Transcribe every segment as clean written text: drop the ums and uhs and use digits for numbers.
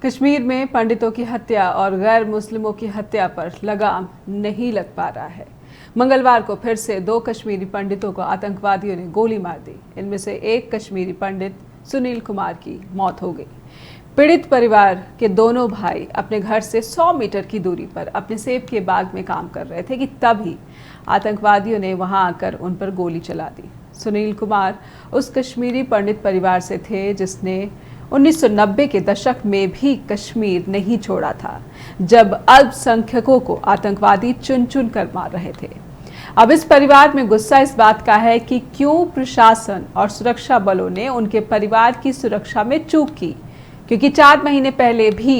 कश्मीर में पंडितों की हत्या और गैर मुस्लिमों की हत्या पर लगाम नहीं लग पा रहा है। मंगलवार को फिर से 2 कश्मीरी पंडितों को आतंकवादियों ने गोली मार दी। इनमें से एक कश्मीरी पंडित सुनील कुमार की मौत हो गई। पीड़ित परिवार के दोनों भाई अपने घर से 100 मीटर की दूरी पर अपने सेब के बाग में काम कर रहे थे कि तभी आतंकवादियों ने वहां आकर उन पर गोली चला दी। सुनील कुमार उस कश्मीरी पंडित परिवार से थे जिसने 1990 के दशक में भी कश्मीर नहीं छोड़ा था, जब अल्पसंख्यकों को आतंकवादी चुन चुन कर मार रहे थे। अब इस परिवार में गुस्सा इस बात का है कि क्यों प्रशासन और सुरक्षा बलों ने उनके परिवार की सुरक्षा में चूक की, क्योंकि 4 महीने पहले भी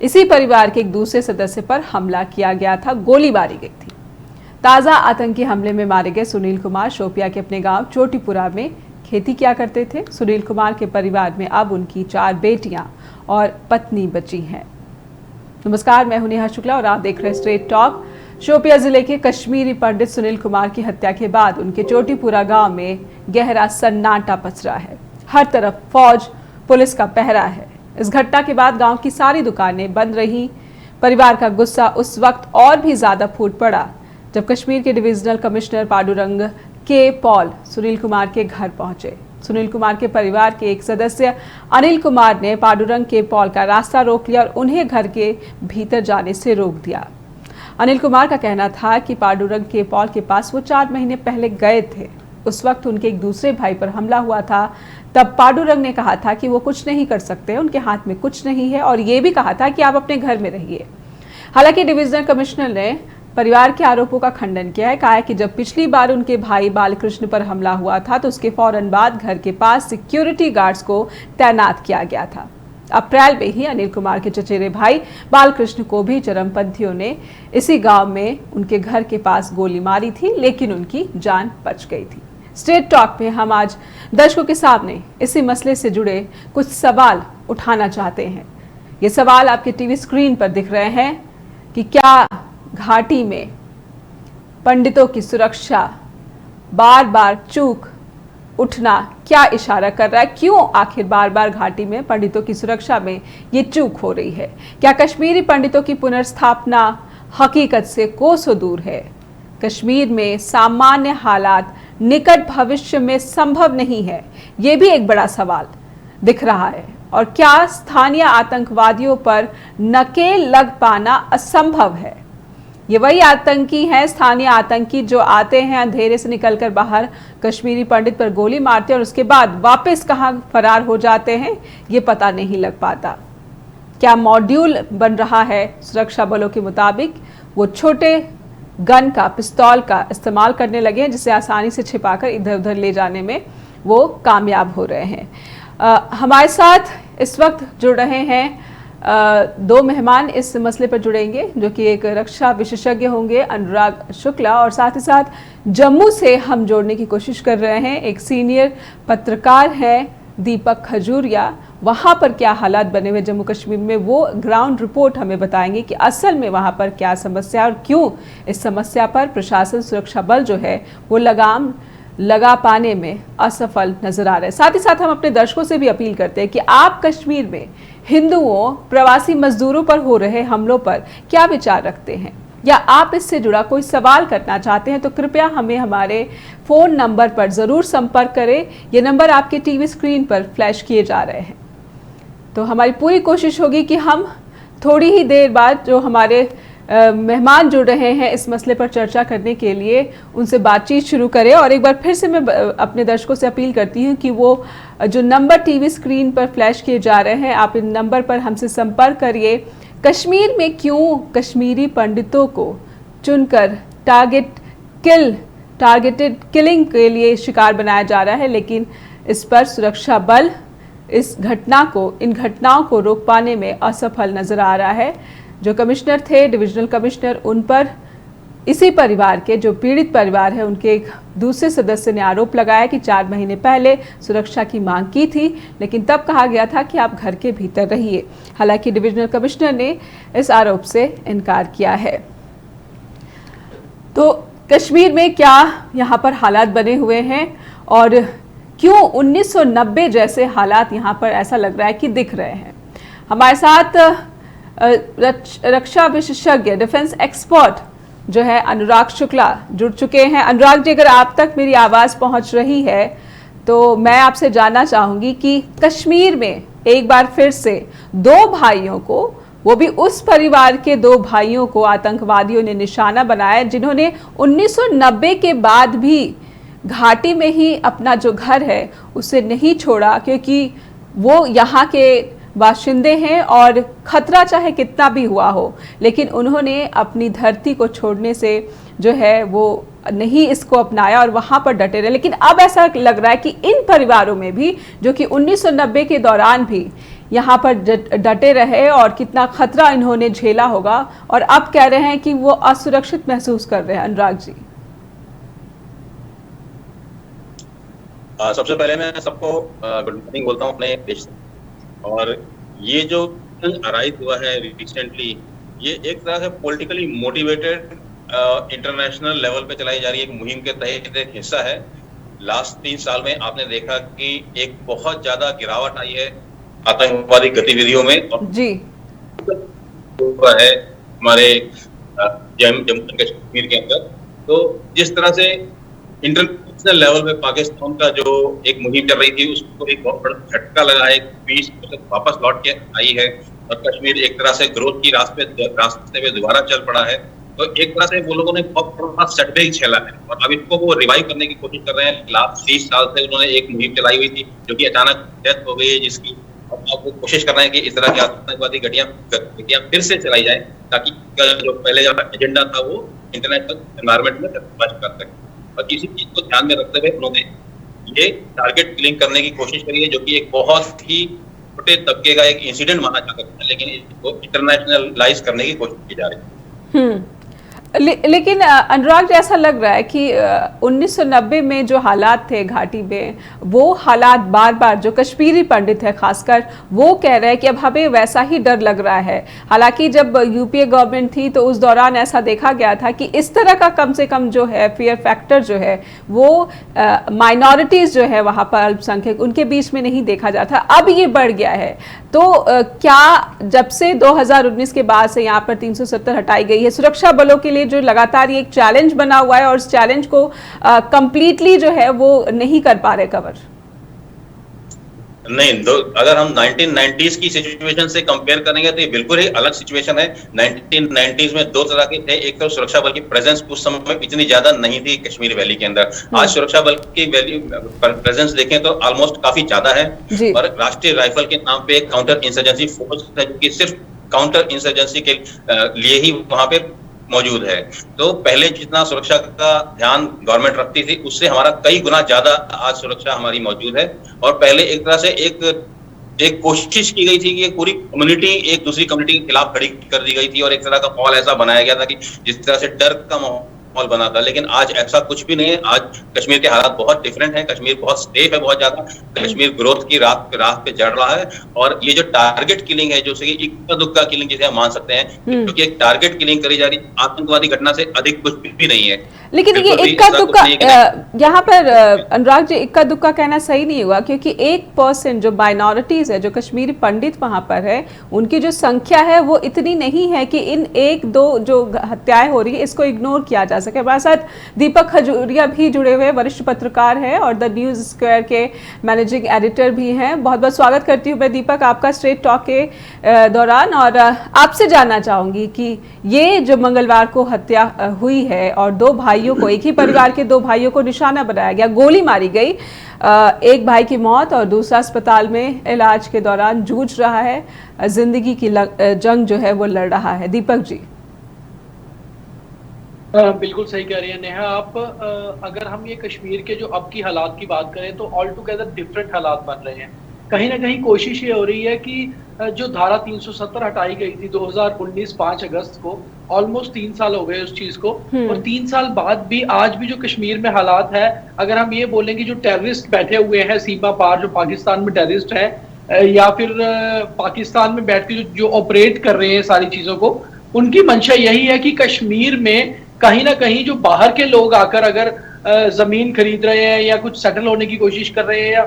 इसी परिवार के एक दूसरे सदस्य पर हमला किया गया था, गोली मारी गई थी। ताज़ा आतंकी हमले में मारे गए सुनील कुमार शोपिया के अपने गांव चोटीपुरा में खेती किया करते थे। सुनील कुमार के परिवार में अब उनकी 4 बेटियां और पत्नी बची हैं। नमस्कार, मैं हूं नेहा शुक्ला और आप देख रहे हैं स्ट्रेट टॉक। शोपिया जिले के कश्मीरी पंडित सुनील कुमार की हत्या के बाद उनके चोटीपुरा गांव में गहरा सन्नाटा पसरा है। हर तरफ फौज पुलिस का पहरा है। इस घटना के बाद गांव की सारी दुकानें बंद रही। परिवार का गुस्सा उस वक्त और भी ज्यादा फूट पड़ा जब कश्मीर के डिविजनल कमिश्नर पांडुरंग के पॉल सुनील कुमार के घर पहुंचे। सुनील कुमार के परिवार के एक सदस्य अनिल कुमार ने पांडुरंग के पॉल का रास्ता रोक लिया और उन्हें घर के भीतर जाने से रोक दिया। अनिल कुमार का कहना था कि पांडुरंग के पॉल के पास वो 4 महीने पहले गए थे। उस वक्त उनके एक दूसरे भाई पर हमला हुआ था। तब पांडुरंग ने कहा था कि वो कुछ नहीं कर सकते, उनके हाथ में कुछ नहीं है, और ये भी कहा था कि आप अपने घर में रहिए। हालांकि डिविजनल कमिश्नर ने परिवार के आरोपों का खंडन किया है। कहा है कि जब पिछली बार उनके भाई बालकृष्ण पर हमला हुआ था तो उसके फौरन बाद घर के पास सिक्योरिटी गार्ड्स को तैनात किया गया था। अप्रैल में ही अनिल कुमार के चचेरे भाई बालकृष्ण को भी चरमपंथियों ने इसी गांव में उनके घर के पास गोली मारी थी, लेकिन उनकी जान बच गई थी। स्ट्रेट टॉक में हम आज दर्शकों के सामने इसी मसले से जुड़े कुछ सवाल उठाना चाहते हैं। ये सवाल आपके टीवी स्क्रीन पर दिख रहे हैं कि क्या घाटी में पंडितों की सुरक्षा बार बार चूक उठना क्या इशारा कर रहा है? क्यों आखिर बार बार घाटी में पंडितों की सुरक्षा में ये चूक हो रही है? क्या कश्मीरी पंडितों की पुनर्स्थापना हकीकत से कोसों दूर है? कश्मीर में सामान्य हालात निकट भविष्य में संभव नहीं है, ये भी एक बड़ा सवाल दिख रहा है। और क्या स्थानीय आतंकवादियों पर नकेल लग पाना असंभव है? ये वही आतंकी हैं, स्थानीय आतंकी, जो आते हैं अंधेरे से निकलकर बाहर, कश्मीरी पंडित पर गोली मारते हैं और उसके बाद वापस कहां फरार हो जाते हैं, ये पता नहीं लग पाता। क्या मॉड्यूल बन रहा है सुरक्षा बलों के मुताबिक? वो छोटे गन का, पिस्तौल का इस्तेमाल करने लगे हैं, जिसे आसानी से छिपाकर इधर उधर ले जाने में वो कामयाब हो रहे हैं। हमारे साथ इस वक्त जुड़ रहे हैं 2 मेहमान इस मसले पर जुड़ेंगे, जो कि एक रक्षा विशेषज्ञ होंगे अनुराग शुक्ला, और साथ ही साथ जम्मू से हम जोड़ने की कोशिश कर रहे हैं एक सीनियर पत्रकार हैं दीपक खजूरिया। वहां पर क्या हालात बने हुए जम्मू कश्मीर में, वो ग्राउंड रिपोर्ट हमें बताएंगे कि असल में वहां पर क्या समस्या और क्यों इस समस्या पर प्रशासन, सुरक्षा बल जो है वो लगाम लगा पाने में असफल नजर आ रहे हैं। साथ ही साथ हम अपने दर्शकों से भी अपील करते हैं कि आप कश्मीर में हिंदुओं, प्रवासी मजदूरों पर हो रहे हमलों पर क्या विचार रखते हैं, या आप इससे जुड़ा कोई सवाल करना चाहते हैं तो कृपया हमें हमारे फोन नंबर पर जरूर संपर्क करें। ये नंबर आपके टीवी स्क्रीन पर फ्लैश किए जा रहे हैं। तो हमारी पूरी कोशिश होगी कि हम थोड़ी ही देर बाद जो हमारे मेहमान जुड़ रहे हैं इस मसले पर चर्चा करने के लिए, उनसे बातचीत शुरू करें। और एक बार फिर से मैं अपने दर्शकों से अपील करती हूं कि वो जो नंबर टीवी स्क्रीन पर फ्लैश किए जा रहे हैं, आप इन नंबर पर हमसे संपर्क करिए। कश्मीर में क्यों कश्मीरी पंडितों को चुनकर टारगेटेड किलिंग के लिए शिकार बनाया जा रहा है, लेकिन इस पर सुरक्षा बल इन घटनाओं को रोक पाने में असफल नजर आ रहा है। जो कमिश्नर थे, डिविजनल कमिश्नर, उन पर इसी परिवार के, जो पीड़ित परिवार है, उनके एक दूसरे सदस्य ने आरोप लगाया कि 4 महीने पहले सुरक्षा की मांग की थी, लेकिन तब कहा गया था कि आप घर के भीतर रहिए। हालांकि डिविजनल कमिश्नर ने इस आरोप से इनकार किया है। तो कश्मीर में क्या यहाँ पर हालात बने हुए हैं और क्यों 1990 जैसे हालात यहाँ पर ऐसा लग रहा है कि दिख रहे हैं? हमारे साथ रक्षा विशेषज्ञ डिफेंस एक्सपर्ट जो है अनुराग शुक्ला जुड़ चुके हैं। अनुराग जी, अगर आप तक मेरी आवाज पहुंच रही है तो मैं आपसे जानना चाहूंगी कि कश्मीर में एक बार फिर से दो भाइयों को, वो भी उस परिवार के दो भाइयों को आतंकवादियों ने निशाना बनाया जिन्होंने 1990 के बाद भी घाटी में ही अपना जो घर है उसे नहीं छोड़ा, क्योंकि वो यहाँ के बाशिंदे हैं और खतरा चाहे कितना भी हुआ हो, लेकिन उन्होंने अपनी धरती को छोड़ने से जो है वो नहीं इसको अपनाया और वहां पर डटे रहे। लेकिन अब ऐसा लग रहा है कि इन परिवारों में भी, जो कि 1990 के दौरान भी यहाँ पर डटे रहे और कितना खतरा इन्होंने झेला होगा, और अब कह रहे हैं कि वो असुरक्षित महसूस कर रहे हैं। अनुराग जी, सबसे पहले मैं सबको गुड मॉर्निंग बोलता हूँ अपने देश से। और ये जो अराइज हुआ है रिसेंटली, ये एक तरह से पॉलिटिकली मोटिवेटेड इंटरनेशनल लेवल पे चलाई जा रही एक मुहिम के तहत एक हिस्सा है। लास्ट 3 साल में आपने देखा कि एक बहुत ज्यादा गिरावट आई है आतंकवादी गतिविधियों में, और जी है हमारे जम्मू कश्मीर के अंदर। तो जिस तरह से इंटरनेशनल लेवल पे पाकिस्तान का जो एक मुहिम चल रही थी उसको एक बहुत बड़ा झटका लगा है, पीस वापस लौट के आई है और कश्मीर एक तरह से ग्रोथ की रास्ते पे दोबारा चल पड़ा है। तो एक तरह से वो लोगों ने बहुत बड़ा सेटबैक झेला है और अब इसको वो रिवाइव करने की कोशिश कर रहे हैं। लास्ट 30 साल से उन्होंने एक मुहिम चलाई हुई थी जो कि अचानक डेथ हो गई है, जिसकी अब वो कोशिश कर रहे हैं कि इस तरह की आतंकवादी घटियां फिर से चलाई जाए, ताकि जो पहले जो एजेंडा था वो इंटरनेशनल एनवायरमेंट में कर सके। और इसी चीज को ध्यान में रखते हुए उन्होंने ये टारगेट किलिंग करने की कोशिश करी है, जो कि एक बहुत ही छोटे तबके का एक इंसिडेंट माना जा सकता है, लेकिन इसको इंटरनेशनलाइज करने की कोशिश की जा रही है। लेकिन अनुराग, ऐसा लग रहा है कि 1990 में जो हालात थे घाटी में, वो हालात बार बार, जो कश्मीरी पंडित है खासकर, वो कह रहे हैं कि अब हमें वैसा ही डर लग रहा है। हालांकि जब यूपीए गवर्नमेंट थी तो उस दौरान ऐसा देखा गया था कि इस तरह का कम से कम जो है फियर फैक्टर जो है वो माइनॉरिटीज जो है वहाँ पर, अल्पसंख्यक, उनके बीच में नहीं देखा जाता। अब ये बढ़ गया है। तो क्या जब से 2019 के बाद से यहाँ पर 370 हटाई गई है, सुरक्षा बलों के लिए जो लगातार ये एक चैलेंज बना हुआ है और इस चैलेंज को कंप्लीटली जो है वो नहीं कर पा रहे कवर? नहीं, अगर हम 1990s की सिचुएशन से कंपेयर करेंगे तो ये बिल्कुल ही अलग सिचुएशन है। 1990s में 2 तरह के थे। एक तो सुरक्षा बल की प्रेजेंस उस समय में इतनी ज्यादा नहीं थी कश्मीर वैली के अंदर। आज सुरक्षा बल की प्रेजेंस देखें तो ऑलमोस्ट काफी ज्यादा है। और राष्ट्रीय राइफल के नाम पे एक काउंटर इंसर्जेंसी फोर्स है जो कि सिर्फ काउंटर इंसर्जेंसी के लिए ही वहां पे मौजूद है। तो पहले जितना सुरक्षा का ध्यान गवर्नमेंट रखती थी उससे हमारा कई गुना ज्यादा आज सुरक्षा हमारी मौजूद है। और पहले एक तरह से एक कोशिश की गई थी कि पूरी कम्युनिटी एक दूसरी कम्युनिटी के खिलाफ खड़ी कर दी गई थी और एक तरह का माहौल ऐसा बनाया गया था कि जिस तरह से डर का माहौल बना था। लेकिन आज ऐसा कुछ भी नहीं है। आज कश्मीर के हालात बहुत डिफरेंट हैं। कश्मीर बहुत सेफ है, बहुत ज्यादा। कश्मीर ग्रोथ की राह पे चढ़ रहा है। और ये जो टारगेट किलिंग है, जो कि इक्का दुक्का किलिंग जिसे हम मान सकते हैं, क्योंकि एक टारगेट किलिंग करी जा रही आतंकवादी घटना से अधिक कुछ भी नहीं है। लेकिन ये इक्का दुक्का, यहाँ पर अनुराग जी, इक्का दुक्का कहना सही नहीं हुआ, क्योंकि 1% जो माइनॉरिटीज है, जो कश्मीरी पंडित वहां पर है, उनकी जो संख्या है वो इतनी नहीं है कि इन 1-2 जो हत्याएं हो रही है इसको इग्नोर किया जा सके। हमारे साथ दीपक खजूरिया भी जुड़े हुए, वरिष्ठ पत्रकार हैं और द न्यूज स्क्वायर के मैनेजिंग एडिटर भी हैं। बहुत बहुत स्वागत करती हूँ मैं दीपक आपका स्ट्रेट टॉक के दौरान। और आपसे जानना चाहूंगी कि ये जो मंगलवार को हत्या हुई है और 2 भाइयों को, एक ही परिवार के 2 भाइयों को निशाना बनाया गया, गोली मारी गई, एक भाई की मौत और दूसरा अस्पताल में इलाज के दौरान जूझ रहा है, जिंदगी की जंग जो है वो लड़ रहा है। दीपक जी। बिल्कुल सही कह रही है नेहा आप। अगर हम ये कश्मीर के जो अब की हालात की बात करें तो ऑल टुगेदर डिफरेंट हालात बन रहे हैं। कहीं ना कहीं कोशिश ये हो रही है कि जो धारा 370 हटाई गई थी 2019 5 अगस्त को, ऑलमोस्ट 3 साल हो गए उस चीज को, और 3 साल बाद भी आज भी जो कश्मीर में हालात है, अगर हम ये बोलेंगे जो टेररिस्ट बैठे हुए हैं सीमा पार, जो पाकिस्तान में टेररिस्ट है या फिर पाकिस्तान में बैठ के जो ऑपरेट कर रहे हैं सारी चीजों को, उनकी मंशा यही है कि कश्मीर में कहीं ना कहीं जो बाहर के लोग आकर अगर जमीन खरीद रहे हैं या कुछ सेटल होने की कोशिश कर रहे हैं या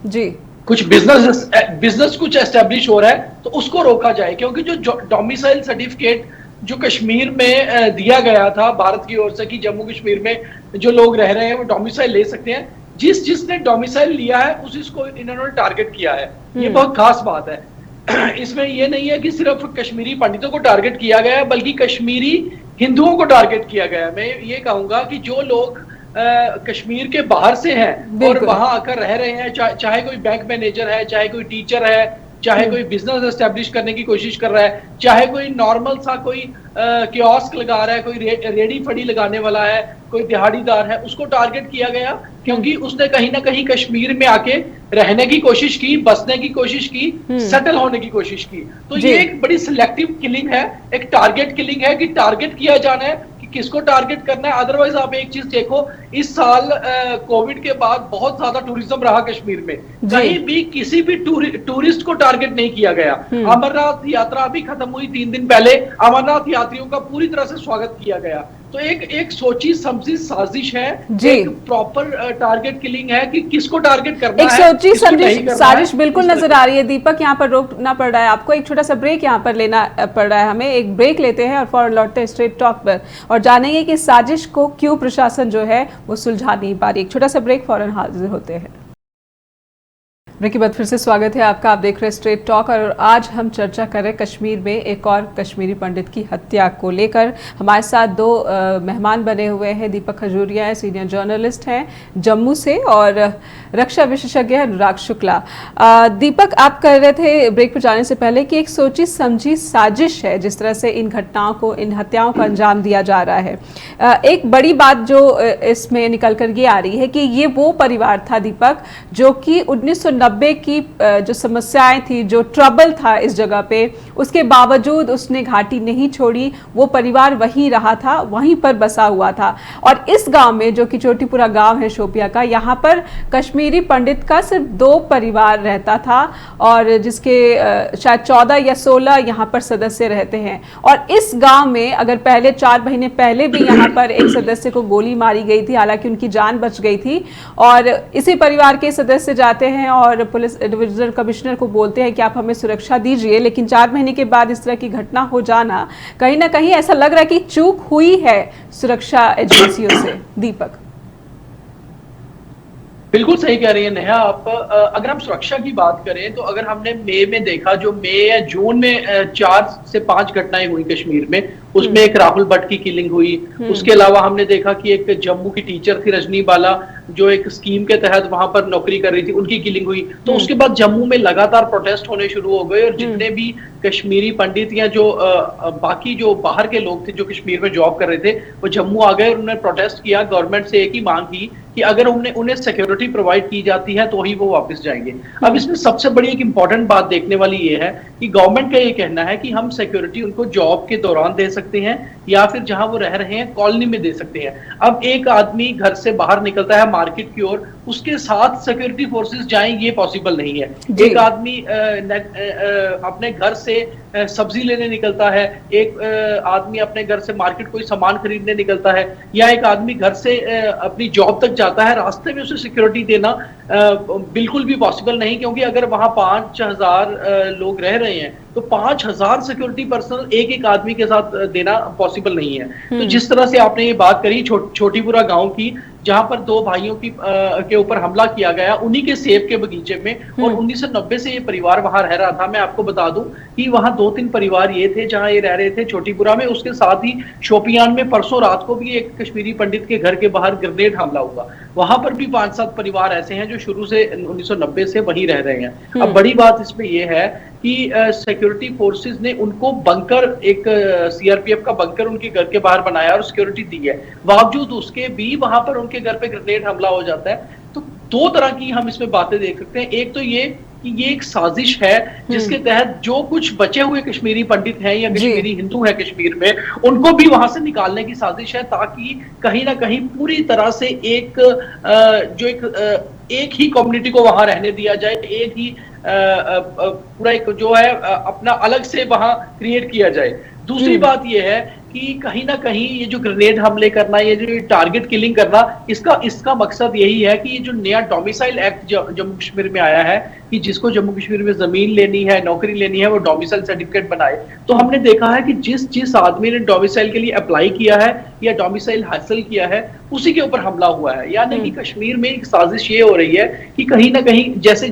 जी कुछ बिजनेस कुछ एस्टेब्लिश हो रहा है तो उसको रोका जाए, क्योंकि जो डोमिसाइल सर्टिफिकेट जो कश्मीर में दिया गया था भारत की ओर से कि जम्मू कश्मीर में जो लोग रह रहे हैं वो डोमिसाइल ले सकते हैं, जिसने डोमिसाइल लिया है उसी को इन्होंने टारगेट किया है। ये बहुत खास बात है। इसमें ये नहीं है कि सिर्फ कश्मीरी पंडितों को टारगेट किया गया है, बल्कि कश्मीरी हिंदुओं को टारगेट किया गया है। मैं ये कहूंगा कि जो लोग कश्मीर के बाहर से हैं और वहां आकर रह रहे हैं, चाहे कोई बैंक मैनेजर है, चाहे कोई टीचर है, चाहे कोई बिजनेस एस्टेब्लिश करने की कोशिश कर रहा है, चाहे कोई नॉर्मल सा कोई कियोस्क लगा रहा है, कोई रेडी फड़ी लगाने वाला है, कोई दिहाड़ीदार है, उसको टारगेट किया गया क्योंकि उसने कहीं ना कहीं कश्मीर में आके रहने की कोशिश की, बसने की कोशिश की, सेटल होने की कोशिश की। तो ये एक बड़ी सिलेक्टिव किलिंग है, एक टारगेट किलिंग है कि टारगेट किया जाना है कि किसको टारगेट करना है। अदरवाइज आप एक चीज देखो, इस साल कोविड के बाद बहुत ज्यादा टूरिज्म रहा कश्मीर में, कहीं भी किसी भी टूरिस्ट को टारगेट नहीं किया गया। अमरनाथ यात्रा अभी खत्म हुई 3 दिन पहले, अमरनाथ यात्रियों का पूरी तरह से स्वागत किया गया। तो एक सोची समझी साजिश है, एक प्रॉपर टारगेट किलिंग है कि किसको टारगेट करना है, एक सोची समझी साजिश बिल्कुल नजर आ रही है। दीपक, यहाँ पर रोकना पड़ रहा है आपको, एक छोटा सा ब्रेक यहाँ पर लेना पड़ रहा है हमें। एक ब्रेक लेते हैं और फौरन लौटते हैं स्ट्रेट टॉक पर और जानेंगे कि साजिश को क्यों प्रशासन जो है वो सुलझा नहीं पा रही। एक छोटा सा ब्रेक, फौरन हाजिर होते हैं। ब्रेक के बाद फिर से स्वागत है आपका। आप देख रहे हैं स्ट्रेट टॉक और आज हम चर्चा कर रहे हैं कश्मीर में एक और कश्मीरी पंडित की हत्या को लेकर। हमारे साथ 2 मेहमान बने हुए हैं। दीपक खजूरिया है, सीनियर जर्नलिस्ट हैं जम्मू से, और रक्षा विशेषज्ञ है अनुराग शुक्ला। दीपक, आप कह रहे थे ब्रेक पर जाने से पहले कि एक सोची समझी साजिश है जिस तरह से इन घटनाओं को, इन हत्याओं को अंजाम दिया जा रहा है। एक बड़ी बात जो इसमें निकल कर ये आ रही है कि ये वो परिवार था दीपक जो कि 1990 की जो समस्याएं थी, जो ट्रबल था इस जगह पे, उसके बावजूद उसने घाटी नहीं छोड़ी। वो परिवार वहीं रहा था, वहीं पर बसा हुआ था। और इस गांव में जो कि चोटीपुरा गांव है शोपिया का, यहाँ पर कश्मीरी पंडित का सिर्फ 2 परिवार रहता था और जिसके शायद 14 या 16 यहाँ पर सदस्य रहते हैं। और इस गांव में अगर पहले 4 महीने पहले भी यहाँ पर एक सदस्य को गोली मारी गई थी, हालांकि उनकी जान बच गई थी, और इसी परिवार के सदस्य जाते हैं और पुलिस डिविजनल कमिश्नर को बोलते हैं कि आप हमें सुरक्षा दीजिए, लेकिन 4 महीने के बाद इस तरह की घटना हो जाना, कहीं ना कहीं ऐसा लग रहा है कि चूक हुई है सुरक्षा एजेंसियों से। दीपक, बिल्कुल सही कह रही है नेहा आप। अगर हम सुरक्षा की बात करें तो अगर हमने मई में देखा, जो मई या जून में 4 से 5 घटनाएं हुई कश्मीर में, उसमें एक राहुल भट्ट की किलिंग हुई। उसके अलावा हमने देखा कि एक जम्मू की टीचर थी रजनी बाला, जो एक स्कीम के तहत वहां पर नौकरी कर रही थी, उनकी किलिंग हुई। तो उसके बाद जम्मू में लगातार प्रोटेस्ट होने शुरू हो गए और जितने भी कश्मीरी पंडित या जो बाकी जो बाहर के लोग थे जो कश्मीर में जॉब कर रहे थे, वो जम्मू आ गए और उन्होंने प्रोटेस्ट किया। गवर्नमेंट से एक ही मांग की कि अगर उन्हें सिक्योरिटी प्रोवाइड की जाती है तो ही वो वापस जाएंगे। अब इसमें सबसे बड़ी एक इंपॉर्टेंट बात देखने वाली ये है कि गवर्नमेंट का ये कहना है कि हम सिक्योरिटी उनको जॉब के दौरान दे सकते हैं या फिर जहां वो रह रहे हैं कॉलोनी में दे सकते हैं। अब एक आदमी घर से बाहर निकलता है मार्केट की ओर, उसके साथ सिक्योरिटी फोर्सेस जाएं, ये पॉसिबल नहीं है। एक आदमी अपने घर से सब्जी लेने निकलता है, एक आदमी अपने घर से मार्केट कोई सामान खरीदने निकलता है, या एक आदमी घर से अपनी जॉब तक जाता है, रास्ते में उसे सिक्योरिटी देना बिल्कुल भी पॉसिबल नहीं, क्योंकि अगर वहां 5000 लोग रह रहे हैं तो 5000 सिक्योरिटी पर्सनल एक आदमी के साथ देना पॉसिबल नहीं है। तो जिस तरह से आपने ये बात करी छोटीपुरा गांव की, जहां पर 2 भाइयों के ऊपर हमला किया गया उन्हीं के सेब के बगीचे में, और 1990 से ये परिवार वहां रह रहा था। मैं आपको बता दूं कि वहां 2-3 परिवार ये थे जहां ये रह रहे थे छोटीपुरा में। उसके साथ ही शोपियान में परसों रात को भी एक कश्मीरी पंडित के घर के बाहर ग्रेनेड हमला हुआ, वहां पर भी 5-7 परिवार ऐसे हैं जो शुरू से 1990 से वहीं रह रहे हैं। अब बड़ी बात इसमें यह है कि सिक्योरिटी फोर्सेस ने उनको बंकर, एक सीआरपीएफ का बंकर उनके घर के बाहर बनाया और सिक्योरिटी दी है, बावजूद उसके भी वहां पर उनके घर पे ग्रेनेड हमला हो जाता है। तो 2 तरह की हम इसमें बातें देख सकते हैं। एक तो ये कि ये एक साजिश है जिसके तहत जो कुछ बचे हुए कश्मीरी पंडित हैं या कश्मीरी हिंदू हैं कश्मीर में, उनको भी वहां से निकालने की साजिश है, ताकि कहीं ना कहीं पूरी तरह से एक ही कम्युनिटी को वहां रहने दिया जाए, एक ही पूरा एक जो है अपना अलग से वहां क्रिएट किया जाए। दूसरी बात यह है कि कि कहीं ना कहीं ये जो ग्रेनेड हमले करना, ये जो टारगेट किलिंग करना, इसका मकसद यही है कि ये जो नया डोमिसाइल एक्ट जम्मू कश्मीर में आया है कि जिसको जम्मू कश्मीर में जमीन लेनी है, नौकरी लेनी है, वो डोमिसाइल सर्टिफिकेट बनाए। तो हमने देखा है कि जिस आदमी ने डोमिसाइल के लिए अप्लाई किया है या डोमिसाइल हासिल किया है, उसी के ऊपर हमला हुआ है। यानी कि कश्मीर में एक साजिश ये हो रही है कि कहीं ना कहीं जैसे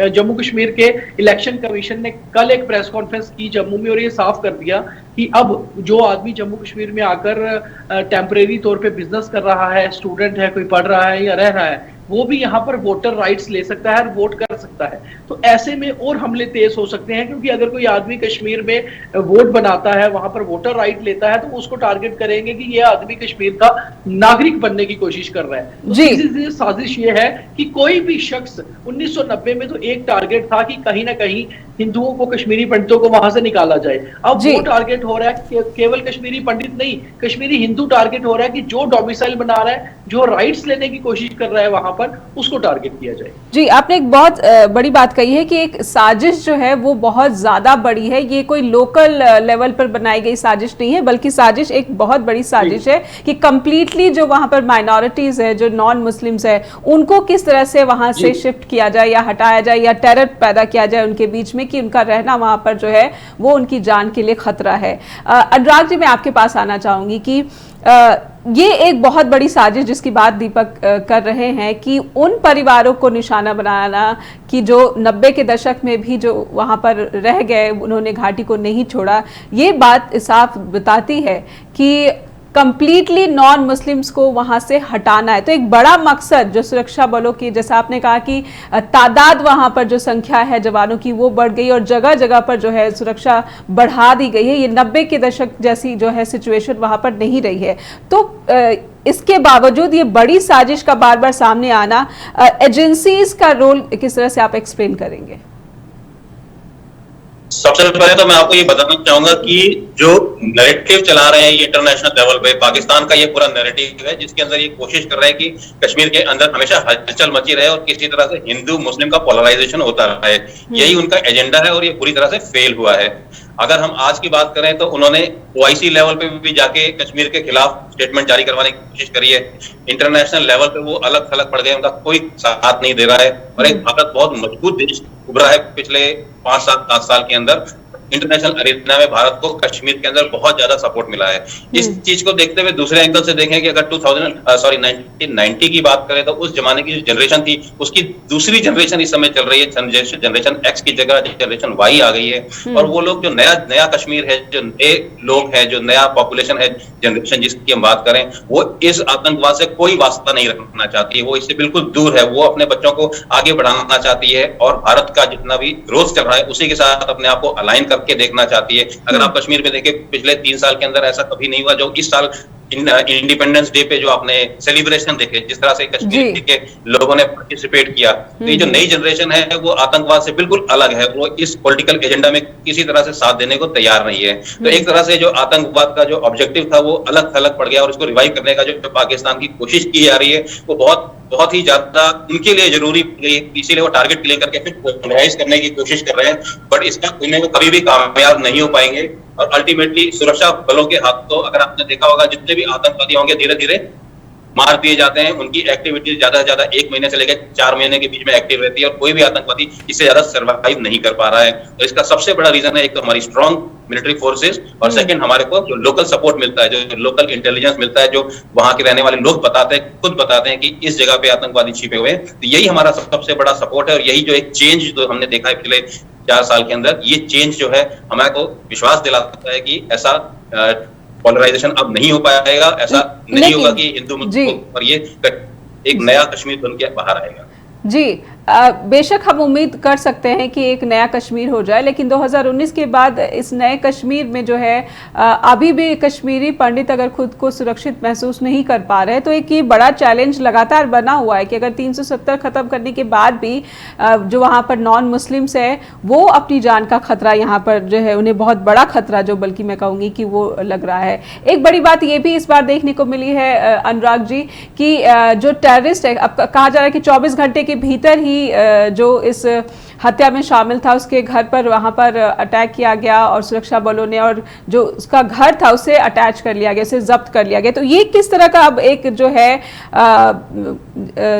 जम्मू कश्मीर के इलेक्शन कमीशन ने कल एक प्रेस कॉन्फ्रेंस की जम्मू में और ये साफ कर दिया कि अब जो आदमी जम्मू कश्मीर में आकर टेम्परेरी तौर पे बिजनेस कर रहा है, स्टूडेंट है, कोई पढ़ रहा है या रह रहा है, वो भी यहाँ पर वोटर राइट्स ले सकता है और वोट कर सकता है। तो ऐसे में और हमले तेज हो सकते हैं, क्योंकि अगर कोई आदमी कश्मीर में वोट बनाता है, वहां पर वोटर राइट लेता है, तो उसको टारगेट करेंगे कि ये आदमी कश्मीर का नागरिक बनने की कोशिश कर रहा है। तो इसी साजिश ये है कि कोई भी शख्स 1990 में तो एक टारगेट था कि कहीं ना कहीं हिंदुओं को, कश्मीरी पंडितों को वहां से निकाला जाए। अब वो टारगेट हो रहा है केवल कश्मीरी पंडित नहीं, कश्मीरी हिंदू टारगेट हो रहा है कि जो डोमिसाइल बना रहा है, जो राइट्स लेने की कोशिश कर रहा है वहां पर, उसको टारगेट किया जाए। जी, आपने एक बहुत बड़ी बात कही है कि एक साजिश जो है वो बहुत ज्यादा बड़ी है। ये कोई लोकल लेवल पर बनाई गई साजिश नहीं है, बल्कि साजिश एक बहुत बड़ी साजिश है कि कंप्लीटली जो वहां पर माइनॉरिटीज है, जो नॉन मुस्लिम्स है, उनको किस तरह से वहां से शिफ्ट किया जाए या हटाया जाए या टेरर पैदा किया जाए उनके बीच में, कि उनका रहना वहां पर जो है वो उनकी जान के लिए खतरा है। अनुराग जी, मैं आपके पास आना चाहूंगी कि ये एक बहुत बड़ी साजिश जिसकी बात दीपक कर रहे हैं कि उन परिवारों को निशाना बनाना कि जो 90 के दशक में भी जो वहाँ पर रह गए, उन्होंने घाटी को नहीं छोड़ा, ये बात साफ बताती है कि कंप्लीटली नॉन मुस्लिम्स को वहां से हटाना है। तो एक बड़ा मकसद जो सुरक्षा बलों की, जैसा आपने कहा कि तादाद वहां पर जो संख्या है जवानों की वो बढ़ गई और जगह जगह पर जो है सुरक्षा बढ़ा दी गई है। ये 90 के दशक जैसी जो है सिचुएशन वहां पर नहीं रही है। तो इसके बावजूद ये बड़ी साजिश का बार बार सामने आना, एजेंसीज का रोल किस तरह से आप एक्सप्लेन करेंगे? सबसे पहले तो मैं आपको ये बताना चाहूंगा कि जो नैरेटिव चला रहे हैं ये इंटरनेशनल लेवल पे, पाकिस्तान का ये पूरा नैरेटिव है जिसके अंदर ये कोशिश कर रहे हैं कि कश्मीर के अंदर हमेशा हलचल मची रहे और किसी तरह से हिंदू मुस्लिम का पोलराइजेशन होता रहा है। यही उनका एजेंडा है और ये पूरी तरह से फेल हुआ है। अगर हम आज की बात करें तो उन्होंने ओआईसी लेवल पे भी जाके कश्मीर के खिलाफ स्टेटमेंट जारी करवाने की कोशिश करी है। इंटरनेशनल लेवल पे वो अलग थलग पड़ गए, उनका कोई साथ नहीं दे रहा है। और एक भारत बहुत मजबूत देश उभरा है पिछले 5-7 साल के अंदर। इंटरनेशनल अरेना में भारत को कश्मीर के अंदर बहुत ज्यादा सपोर्ट मिला है। इस चीज को देखते हुए दूसरे एंगल से देखें कि अगर 1990 की बात करें तो उस जमाने की जो जनरेशन थी उसकी दूसरी जनरेशन इस समय चल रही है, जनरेशन एक्स की जगह जनरेशन वाई आ गई है। और वो लोग जो नया कश्मीर है, जो नए लोग हैं, जो नया पॉपुलेशन है, जनरेशन जिसकी हम बात करें, वो इस आतंकवाद से कोई वास्ता नहीं रखना चाहती है, वो इससे बिल्कुल दूर है। वो अपने बच्चों को आगे बढ़ाना चाहती है और भारत का जितना भी ग्रोथ चल रहा है उसी के साथ अपने आप को अलाइन करके देखना चाहती है। अगर आप कश्मीर में देखें पिछले 3 साल के अंदर ऐसा कभी नहीं हुआ जो इस साल इंडिपेंडेंस डे पे जो आपने सेलिब्रेशन देखे, जिस तरह से कश्मीर के लोगों ने पार्टिसिपेट किया। तो ये जो नई जनरेशन है वो आतंकवाद से बिल्कुल अलग है, वो इस पॉलिटिकल एजेंडा में किसी तरह से साथ देने को तैयार नहीं है। तो एक तरह से जो आतंकवाद का जो ऑब्जेक्टिव था वो अलग थलग पड़ गया और उसको रिवाइव करने का जो पाकिस्तान की कोशिश की जा रही है वो बहुत ही ज्यादा उनके लिए जरूरी, इसीलिए वो टारगेट क्लियर करके फिर रिवाइज करने की कोशिश कर रहे हैं। बट इसका उन्हें वो कभी भी कामयाब नहीं हो पाएंगे और अल्टीमेटली सुरक्षा बलों के हाथों, अगर आपने देखा होगा, जितने भी आतंकवादी होंगे धीरे धीरे मार दिए जाते हैं। उनकी एक्टिविटी ज्यादा से ज्यादा 1 महीने से लेकर 4 महीने के बीच में एक्टिव रहती है और कोई भी आतंकवादी इससे ज्यादा सर्वाइव नहीं कर पा रहा है। तो इसका सबसे बड़ा रीजन है एक तो हमारी स्ट्रॉन्ग मिलिट्री फोर्सेस और सेकंड हमारे को जो लोकल सपोर्ट मिलता है, जो लोकल इंटेलिजेंस मिलता है, जो वहां के रहने वाले लोग खुद बताते हैं कि इस जगह पे आतंकवादी छिपे हुए हैं। तो यही हमारा सबसे बड़ा सपोर्ट है और यही जो एक चेंज जो हमने देखा है पिछले 4 साल के अंदर, ये चेंज जो है हमारे को विश्वास दिलाता है कि ऐसा पोलराइजेशन अब नहीं हो पाएगा, ऐसा नहीं होगा कि हिंदू मुस्लिम और ये एक नया कश्मीर बन के बाहर आएगा। जी, बेशक हम उम्मीद कर सकते हैं कि एक नया कश्मीर हो जाए, लेकिन 2019 के बाद इस नए कश्मीर में जो है अभी भी कश्मीरी पंडित अगर खुद को सुरक्षित महसूस नहीं कर पा रहे, तो एक ये बड़ा चैलेंज लगातार बना हुआ है कि अगर 370 खत्म करने के बाद भी जो वहाँ पर नॉन मुस्लिम्स है वो अपनी जान का खतरा यहाँ पर जो है, उन्हें बहुत बड़ा खतरा जो बल्कि मैं कहूँगी कि वो लग रहा है। एक बड़ी बात ये भी इस बार देखने को मिली है अनुराग जी कि जो टेररिस्ट है, अब कहा जा रहा है कि 24 घंटे के भीतर ही जो इस हत्या में शामिल था उसके घर पर वहां पर अटैक किया गया और सुरक्षा बलों ने, और जो उसका घर था उसे अटैच कर लिया गया, उसे जब्त कर लिया गया। तो ये किस तरह का अब एक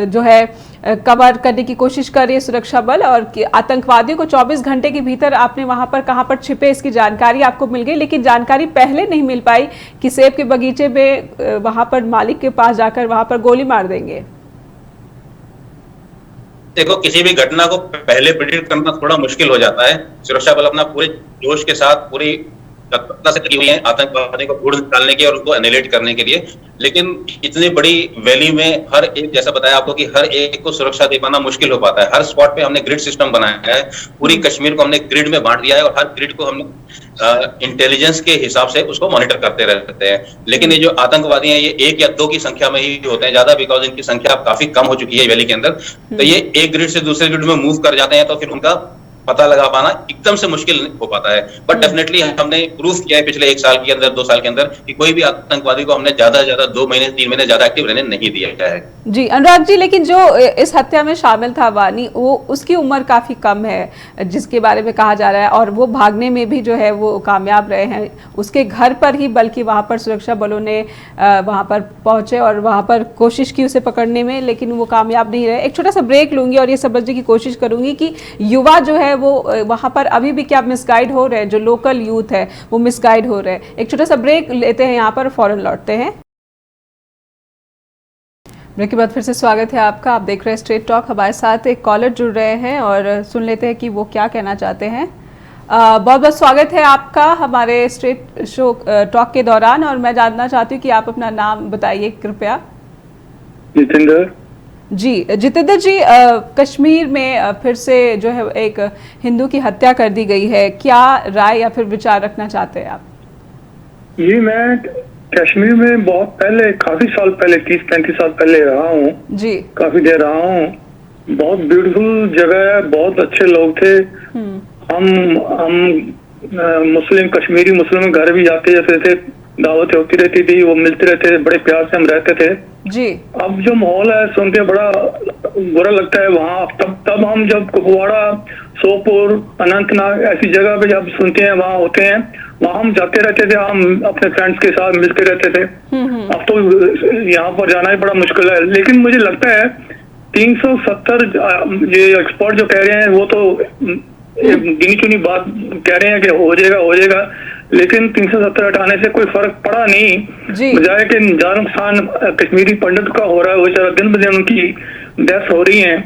जो है कवर करने की कोशिश कर रही है सुरक्षा बल, और आतंकवादियों को 24 घंटे के भीतर आपने वहां पर कहां पर छिपे इसकी जानकारी आपको मिल गई, लेकिन जानकारी पहले नहीं मिल पाई कि सेब के बगीचे में वहां पर मालिक के पास जाकर वहां पर गोली मार देंगे। देखो, किसी भी घटना को पहले प्रिडिक्ट करना थोड़ा मुश्किल हो जाता है। सुरक्षा बल अपना पूरे जोश के साथ पूरी तत्परता से लगी हुई है आतंकवादी को ढूंढ निकालने के और उनको एनिलेट करने के लिए, लेकिन इतनी बड़ी वैली में हर एक, जैसा बताया आपको कि हर एक को सुरक्षा दे पाना मुश्किल हो पाता है। हर स्पॉट पे हमने ग्रिड सिस्टम बनाया है, पूरी कश्मीर को हमने ग्रिड में बांट दिया है और हर ग्रिड को हमने इंटेलिजेंस के हिसाब से उसको मॉनिटर करते रहते हैं। लेकिन ये जो आतंकवादी हैं ये 1 या 2 की संख्या में ही होते हैं ज्यादा, बिकॉज इनकी संख्या काफी कम हो चुकी है वैली के अंदर। तो ये एक ग्रिड से दूसरे ग्रिड में मूव कर जाते हैं, तो फिर उनका पता लगा पाना एकदम से मुश्किल हो पाता है। बट डेफिनेटली हमने प्रूफ किया है पिछले 1 साल के अंदर, 2 साल के अंदर, कि कोई भी आतंकवादी को हमने ज्यादा 2 महीने 3 महीने ज्यादा एक्टिव रहने नहीं दिया गया है। जी अनुराग जी, लेकिन जो इस हत्या में शामिल था वानी, वो उसकी उम्र काफी कम है जिसके बारे में कहा जा रहा है, और वो भागने में भी जो है वो कामयाब रहे हैं। उसके घर पर ही बल्कि वहां पर सुरक्षा बलों ने वहां पर पहुंचे और वहां पर कोशिश की उसे पकड़ने में, लेकिन वो कामयाब नहीं रहे। एक छोटा सा ब्रेक लूंगी और ये समझने की कोशिश करूंगी कि युवा जो है वो वहां पर अभी भी क्या मिसगाइड हो रहे हैं, जो लोकल यूथ है वो मिसगाइड हो रहे हैं। एक छोटा सा ब्रेक लेते हैं यहाँ पर, फौरन लौटते हैं। ब्रेक के बाद फिर से स्वागत है आपका। आप देख रहे हैं स्ट्रेट टॉक। हमारे साथ एक कॉलर जुड़ रहे हैं और सुन लेते हैं कि वो क्या कहना चाहते हैं। बहुत बहुत स्वागत है आपका हमारे स्ट्रेट शो टॉक के दौरान, और मैं जानना चाहती हूँ कि आप अपना नाम बताइए कृपया। जितेंद्र जी, जितेंद्र जी, कश्मीर में फिर से जो है एक हिंदू की हत्या कर दी गई है, क्या राय या फिर विचार रखना चाहते हैं आप? जी, मैं कश्मीर में बहुत पहले, काफी साल पहले, 30-35 साल पहले रहा हूँ जी, काफी देर रहा हूँ। बहुत ब्यूटीफुल जगह है, बहुत अच्छे लोग थे। हम मुस्लिम, कश्मीरी मुस्लिम घर भी जाते रहते थे, दावतें होती रहती थी, वो मिलते रहते थे, बड़े प्यार से हम रहते थे जी। अब जो माहौल है सुन के बड़ा बुरा लगता है वहाँ। तब हम जब कुपवाड़ा, सोपोर, अनंतनाग ऐसी जगह पे जब सुनते हैं, वहाँ होते हैं, वहाँ हम जाते रहते थे, हम अपने फ्रेंड्स के साथ मिलते रहते थे। अब तो यहाँ पर जाना ही बड़ा मुश्किल है। लेकिन मुझे लगता है 370 ये एक्सपर्ट जो कह रहे हैं वो तो गिनी चुनी बात कह रहे हैं कि हो जाएगा, लेकिन 370 हटाने से कोई फर्क पड़ा नहीं। बजाय कि ज्यादा नुकसान कश्मीरी पंडित का हो रहा है, वो जरा दिन ब दिन उनकी डेथ हो रही है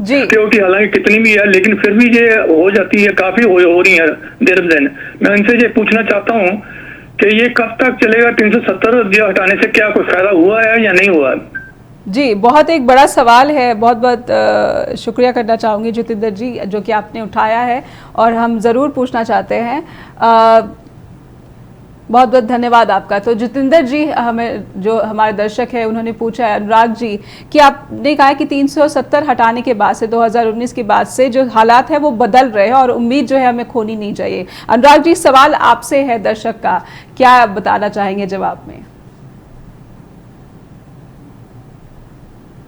जी। सिक्योरिटी हालांकि कितनी भी है, लेकिन फिर भी ये हो जाती है, काफी हो रही है दिन ब दिन। मैं इनसे ये पूछना चाहता हूँ कि ये कब तक चलेगा? 370 हटाने से क्या कोई फायदा हुआ है या नहीं हुआ? जी, बहुत एक बड़ा सवाल है। बहुत बहुत शुक्रिया करना चाहूँगी जितेंद्र जी जो कि आपने उठाया है, और हम ज़रूर पूछना चाहते हैं। बहुत बहुत धन्यवाद आपका। तो जितेंद्र जी, हमें जो हमारे दर्शक है उन्होंने पूछा है अनुराग जी कि आपने कहा कि 370 हटाने के बाद से, 2019 के बाद से जो हालात है वो बदल रहे हैं और उम्मीद जो है हमें खोनी नहीं चाहिए। अनुराग जी, सवाल आपसे है दर्शक का, क्या बताना चाहेंगे जवाब में?